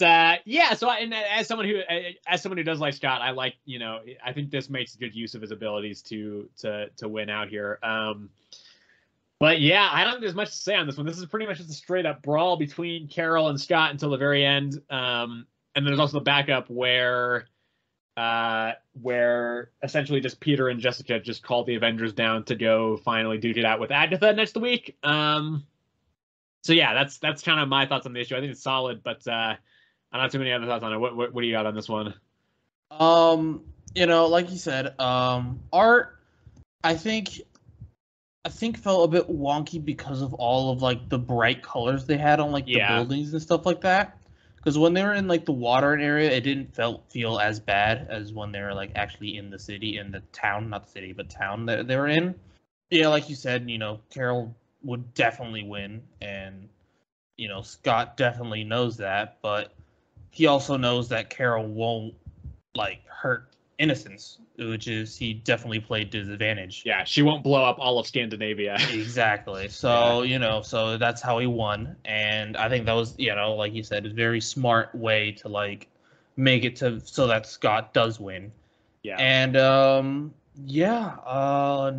A: someone who does like Scott, I like, I think this makes good use of his abilities to win out here. But yeah, I don't think there's much to say on this one. This is pretty much just a straight up brawl between Carol and Scott until the very end. And then there's also the backup where essentially just Peter and Jessica just called the Avengers down to go finally duke it out with Agatha next week. So yeah, that's kind of my thoughts on the issue. I think it's solid, but I don't have too many other thoughts on it. What do you got on this one?
B: Like you said, art, I think felt a bit wonky because of all of like the bright colors they had on like the buildings and stuff like that. Because when they were in like the water area, it didn't feel as bad as when they were like actually in the city, in the town, not the city, but town that they were in. Yeah, like you said, Carol would definitely win, and Scott definitely knows that, but he also knows that Carol won't like hurt innocents, which is he definitely played to his advantage.
A: Yeah, she won't blow up all of Scandinavia.
B: Exactly. So, so that's how he won. And I think that was, like you said, a very smart way to like make it so that Scott does win.
A: Yeah.
B: And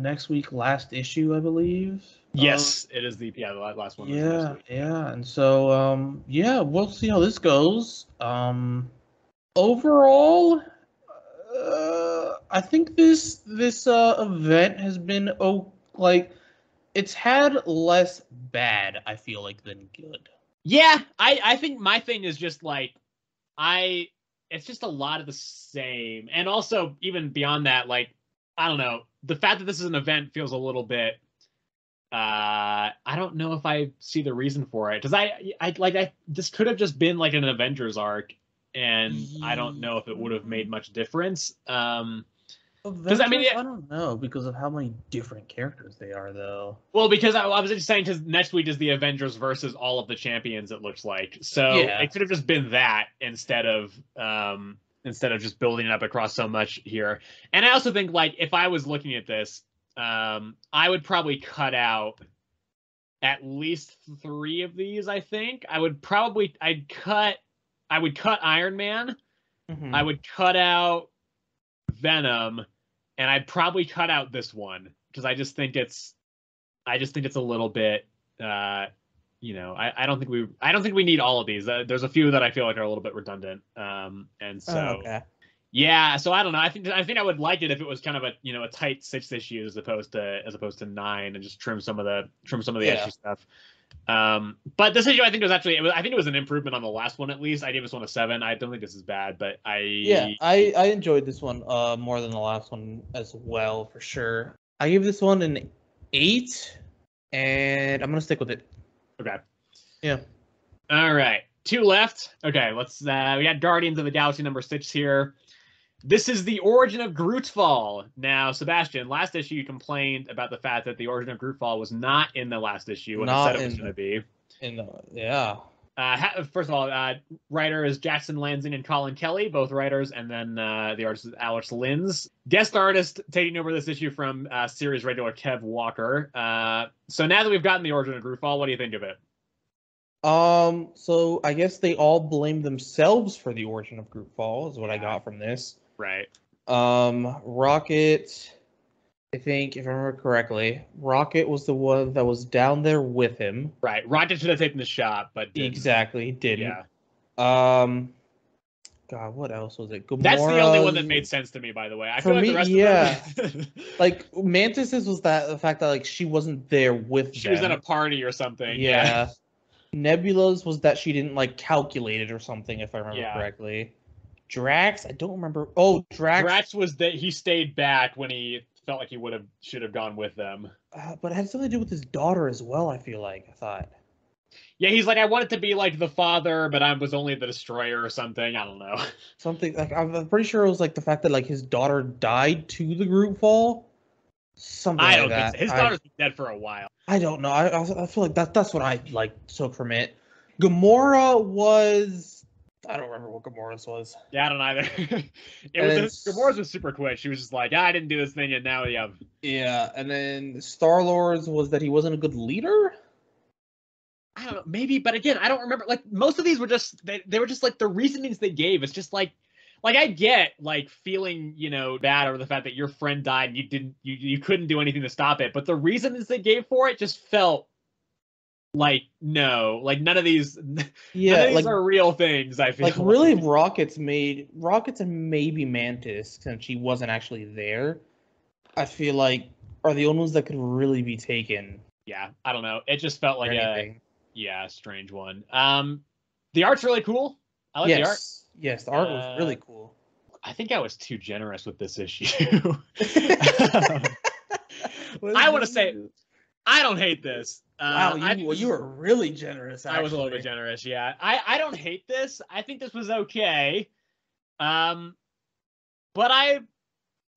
B: next week, last issue, I believe.
A: Yes, it is the last one.
B: Yeah. And so we'll see how this goes. Overall, I think this event has been it's had less bad, I feel like, than good.
A: Yeah, I think my thing is just like it's just a lot of the same. And also even beyond that, like, I don't know, the fact that this is an event feels a little bit I don't know if I see the reason for it, because this could have just been like an Avengers arc, and I don't know if it would have made much difference. Because
B: I don't know, because of how many different characters they are, though.
A: Well, because I was just saying, because next week is the Avengers versus all of the champions, it looks like. So it could have just been that instead of just building it up across so much here. And I also think, like, if I was looking at this, I would probably cut out at least 3 of these. I think I would cut Iron Man.
B: Mm-hmm.
A: I would cut out Venom, and I'd probably cut out this one, because I just think it's a little bit I don't think we need all of these. There's a few that I feel like are a little bit redundant. And so yeah, so I don't know. I think I would like it if it was kind of a tight 6 issues as opposed to 9, and just trim some of the extra stuff. But this issue, I think it was an improvement on the last one. At least I gave this one a 7. I don't think this is bad, but I
B: enjoyed this one more than the last one as well, for sure. I give this one an 8, and I'm gonna stick with it.
A: Okay.
B: Yeah.
A: All right. 2 left. Okay, let's we got Guardians of the Galaxy number 6 here. This is the origin of Groot's Fall. Now, Sebastian, last issue you complained about the fact that the origin of Groot Fall was not in the last issue, and said it was going to be. First of all, writer is Jackson Lansing and Colin Kelly, both writers, and then the artist is Alex Linz. Guest artist taking over this issue from series regular Kev Walker. So now that we've gotten the origin of Groot Fall, what do you think of it?
B: So I guess they all blame themselves for the origin of Groot Fall, is what I got from this.
A: Right.
B: Rocket, I think, if I remember correctly, Rocket was the one that was down there with him.
A: Right. Rocket should have taken the shot, but didn't.
B: Exactly, didn't. Yeah. God, what else was it? Gamora's,
A: That's the only one that made sense to me, by the way. I
B: for
A: feel like
B: me,
A: the rest
B: yeah.
A: of them...
B: Like Mantis's was the fact that like she wasn't there with
A: she
B: them.
A: was at a party or something.
B: Yeah. Nebula's was that she didn't like calculate it or something, if I remember correctly. Drax, I don't remember. Oh,
A: Drax was that he stayed back when he felt like he should have gone with them.
B: But it had something to do with his daughter as well, I feel like. I thought.
A: Yeah, he's like, I wanted to be like the father, but I was only the destroyer or something. I don't know.
B: Something like I'm pretty sure it was like the fact that like his daughter died to the group fall. Something
A: I
B: like
A: don't
B: that.
A: think so. His daughter's been dead for a while.
B: I don't know. I feel like that's what I like took from it. Gamora was I don't remember what Gamora's was.
A: Yeah, I don't either. Gamora's was super quick. She was just like, I didn't do this thing, and now yeah.
B: Yeah, and then Star-Lord's was that he wasn't a good leader.
A: I don't know, maybe, but again, I don't remember. Like most of these were just they were just like the reasonings they gave. It's just like I get like feeling bad over the fact that your friend died and you couldn't do anything to stop it, but the reasons they gave for it just felt like no, like none of these are real things. I feel
B: like really Rockets and maybe Mantis, since she wasn't actually there, I feel like are the only ones that could really be taken.
A: Yeah, I don't know. It just felt like a strange one. The art's really cool. I like the art.
B: Yes, the art was really cool.
A: I think I was too generous with this issue. I want to say I don't hate this.
B: Wow, you were really generous. Actually.
A: I was a little bit generous, yeah. I don't hate this. I think this was okay. But I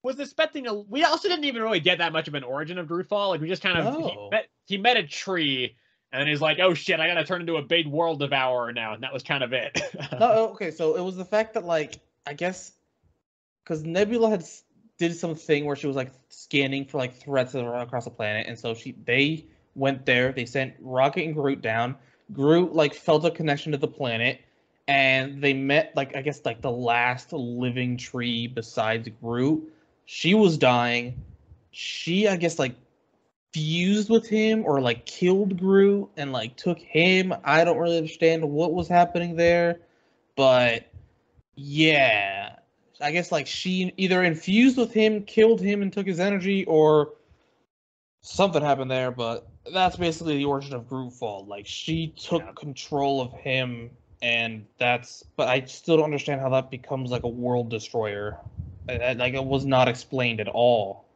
A: was expecting we also didn't even really get that much of an origin of Grootfall. Like we just kind of he met a tree and then he's like, oh shit, I gotta turn into a big world devourer now, and that was kind of it.
B: No, okay, so it was the fact that like I guess because Nebula did something where she was like scanning for like threats across the planet, and so they went there. They sent Rocket and Groot down. Groot like felt a connection to the planet, and they met like I guess like the last living tree besides Groot. She was dying. She I guess like fused with him or like killed Groot and like took him. I don't really understand what was happening there, but yeah. I guess like she either infused with him, killed him, and took his energy, or something happened there. But that's basically the origin of Grootfall. Like she took control of him, and that's. But I still don't understand how that becomes like a world destroyer. Like it was not explained at all.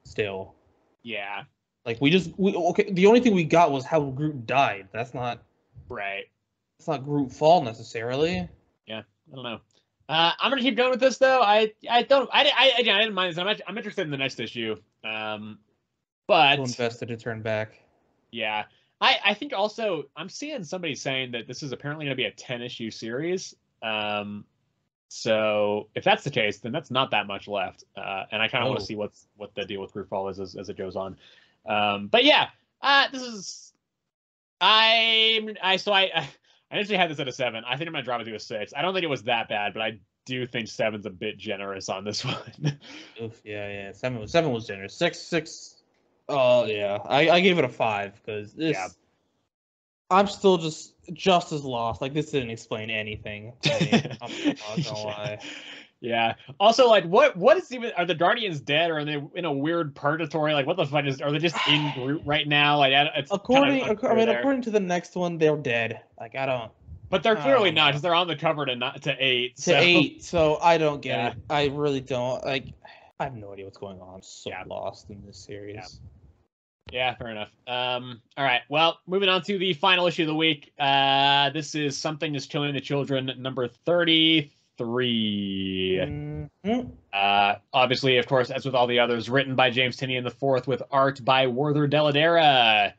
B: Still.
A: Yeah.
B: Like okay. The only thing we got was how Groot died. That's not
A: right.
B: It's not Grootfall necessarily.
A: Yeah, I don't know. I'm gonna keep going with this though. I didn't mind this. I'm interested in the next issue. But
B: too invested to turn back.
A: Yeah, I think also I'm seeing somebody saying that this is apparently gonna be a 10-issue series. So if that's the case, then that's not that much left. And I kind of want to see what the deal with Grootfall is as it goes on. But yeah, this is I initially had this at a 7. I think I'm gonna drop it to a 6. I don't think it was that bad, but I do think 7's a bit generous on this one.
B: Oof, yeah. 7 was generous. 6. Oh yeah, I gave it a 5 because this. Yeah. I'm still just as lost. Like this didn't explain anything to me. I'm not gonna lie.
A: Yeah. Also, like, what is even? Are the Guardians dead, or are they in a weird purgatory? Like, what the fuck are they just in Groot right now? Like, it's
B: according to the next one, they're dead. Like, I don't.
A: But they're clearly not, because they're on the cover to 8.
B: To 8. So I don't get it. I really don't. Like, I have no idea what's going on. I'm so lost in this series.
A: Yeah, fair enough. All right. Well, moving on to the final issue of the week. This is Something is Killing the Children, number 33. Mm-hmm. Obviously, of course, as with all the others, written by James Tynion IV with art by Werther Dell'Edera.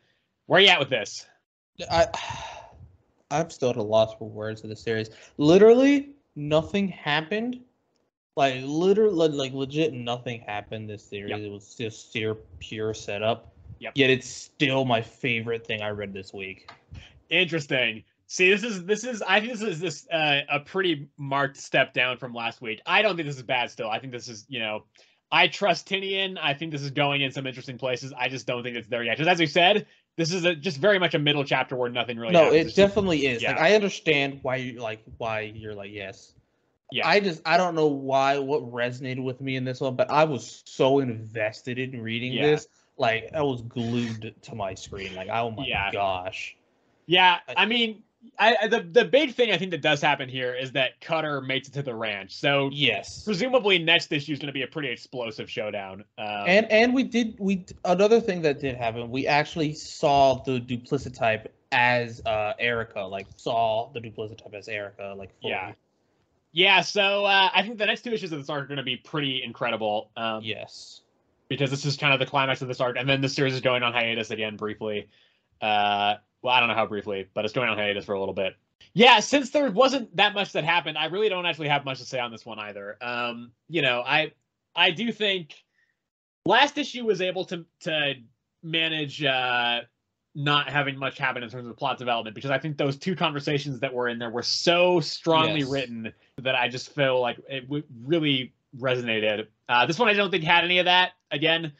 A: Where are you at with this?
B: I'm still at a loss for words of the series. Literally, nothing happened. Like, legit nothing happened this series. Yep. It was just pure setup.
A: Yep.
B: Yet it's still my favorite thing I read this week.
A: Interesting. See, I think this is a pretty marked step down from last week. I don't think this is bad still. I think this is, I trust Tynion. I think this is going in some interesting places. I just don't think it's there yet. Because as we said, this is just very much a middle chapter where nothing really happens.
B: No, it definitely is. Yeah. Like, I understand why you're like, yes.
A: Yeah.
B: I don't know what resonated with me in this one, but I was so invested in reading this. Like, I was glued to my screen. Like, oh my gosh.
A: Yeah, I mean, the big thing I think that does happen here is that Cutter makes it to the ranch. So
B: yes,
A: presumably next issue is going to be a pretty explosive showdown.
B: And we another thing that did happen. We actually saw the Duplicitype as Erica. Like, saw the Duplicitype as Erica. Like, fully.
A: Yeah. So I think the next 2 issues of this arc are going to be pretty incredible.
B: Yes.
A: Because this is kind of the climax of this arc, and then the series is going on hiatus again briefly. Well, I don't know how briefly, but it's going on hiatus for a little bit. Yeah, since there wasn't that much that happened, I really don't actually have much to say on this one either. You know, I do think last issue was able to manage not having much happen in terms of plot development, because I think those 2 conversations that were in there were so strongly written that I just feel like it really resonated. This one I don't think had any of that. Again,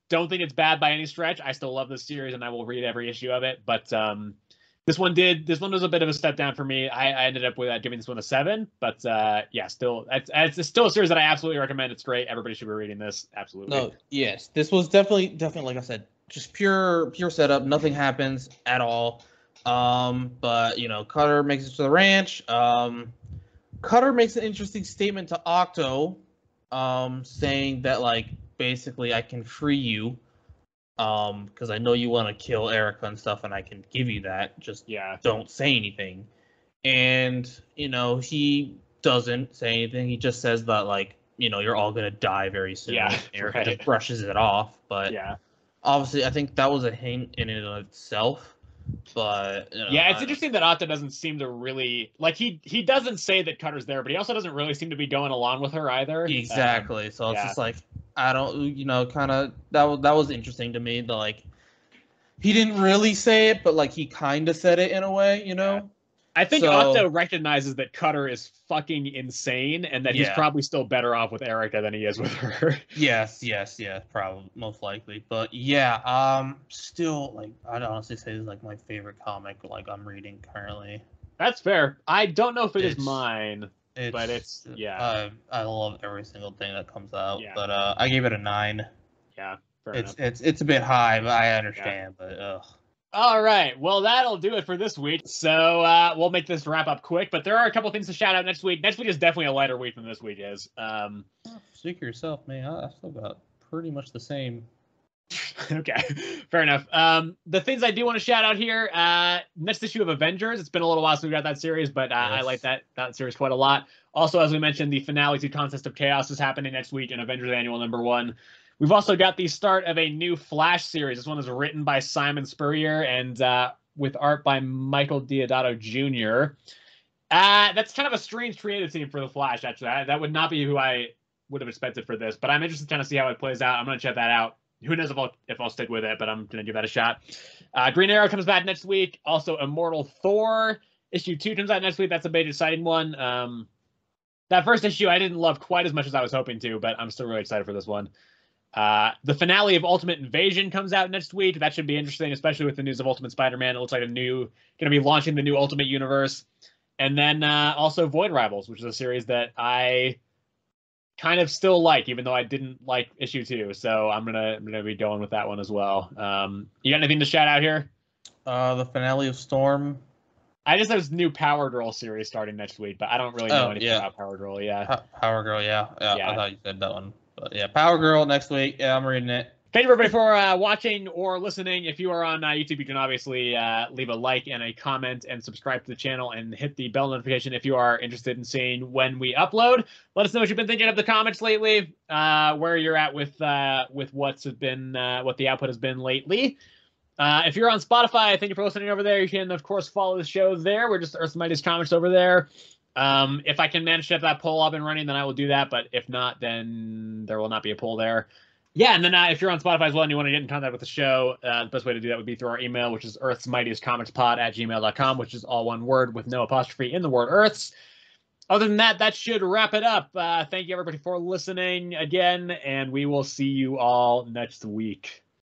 A: don't think it's bad by any stretch. I still love this series and I will read every issue of it. But this one was a bit of a step down for me. I ended up with giving this one a 7. But yeah, still, it's still a series that I absolutely recommend. It's great. Everybody should be reading this. Absolutely.
B: No, yes, this was definitely like I said, just pure setup. Nothing happens at all. But you know, Cutter makes it to the ranch. Cutter makes an interesting statement to Octo, saying that, like, basically I can free you, because I know you want to kill Erica and stuff, and I can give you that. Just don't say anything. And you know, he doesn't say anything. He just says that, like, you know, you're all gonna die very soon.
A: Yeah,
B: Erica just brushes it off. But obviously, I think that was a hint in and of itself. But you know,
A: yeah, it's interesting that Otto doesn't seem to really, like, he doesn't say that Cutter's there, but he also doesn't really seem to be going along with her either.
B: Exactly. So it's just like, I don't, you know, kind of that was interesting to me. The, like, he didn't really say it, but like he kind of said it in a way, you know.
A: I think Otto recognizes that Cutter is fucking insane, and that he's probably still better off with Erica than he is with her.
B: Yes, probably, most likely. But still, like, I'd honestly say this is like my favorite comic, like, I'm reading currently.
A: That's fair. I don't know if it is mine, but it's
B: I love every single thing that comes out. But I gave it a 9.
A: Yeah, fair
B: enough. It's a bit high, but I understand. But
A: all right, well, that'll do it for this week. So we'll make this wrap up quick, but there are a couple things to shout out next week. Next week is definitely a lighter week than this week is.
B: Speak for yourself, man. I still got pretty much the same.
A: Okay, fair enough. The things I do want to shout out here, next issue of Avengers. It's been a little while since we got that series, but I like that series quite a lot. Also, as we mentioned, the finale to Contest of Chaos is happening next week in Avengers Annual #1. We've also got the start of a new Flash series. This one is written by Simon Spurrier and with art by Michael Deodato Jr. That's kind of a strange creative team for the Flash, actually. That would not be who I would have expected for this, but I'm interested to kind of see how it plays out. I'm going to check that out. Who knows if I'll stick with it, but I'm going to give that a shot. Green Arrow comes back next week. Also, Immortal Thor issue 2 comes out next week. That's a big exciting one. That first issue I didn't love quite as much as I was hoping to, but I'm still really excited for this one. The finale of Ultimate Invasion comes out next week. That should be interesting, especially with the news of Ultimate Spider-Man. It looks like going to be launching the new Ultimate Universe. And then also Void Rivals, which is a series that I kind of still like, even though I didn't like issue 2. So I'm gonna be going with that one as well. You got anything to shout out here?
B: The finale of Storm.
A: I just have this new Power Girl series starting next week, but I don't really know anything about Power Girl.
B: Power Girl, yeah. I thought you said that one. But yeah, Power Girl next week. Yeah, I'm reading it.
A: Thank you, everybody, for watching or listening. If you are on YouTube, you can obviously leave a like and a comment and subscribe to the channel and hit the bell notification if you are interested in seeing when we upload. Let us know what you've been thinking of the comics lately, where you're at with what the output has been lately. If you're on Spotify, thank you for listening over there. You can, of course, follow the show there. We're just Earth's Mightiest Comics over there. If I can manage to have that poll up and running, then I will do that. But if not, then there will not be a poll there. Yeah, and then if you're on Spotify as well and you want to get in contact with the show, the best way to do that would be through our email, which is earthsmightiestcomicspod@gmail.com, which is all one word with no apostrophe in the word Earths. Other than that, that should wrap it up. Thank you, everybody, for listening again, and we will see you all next week.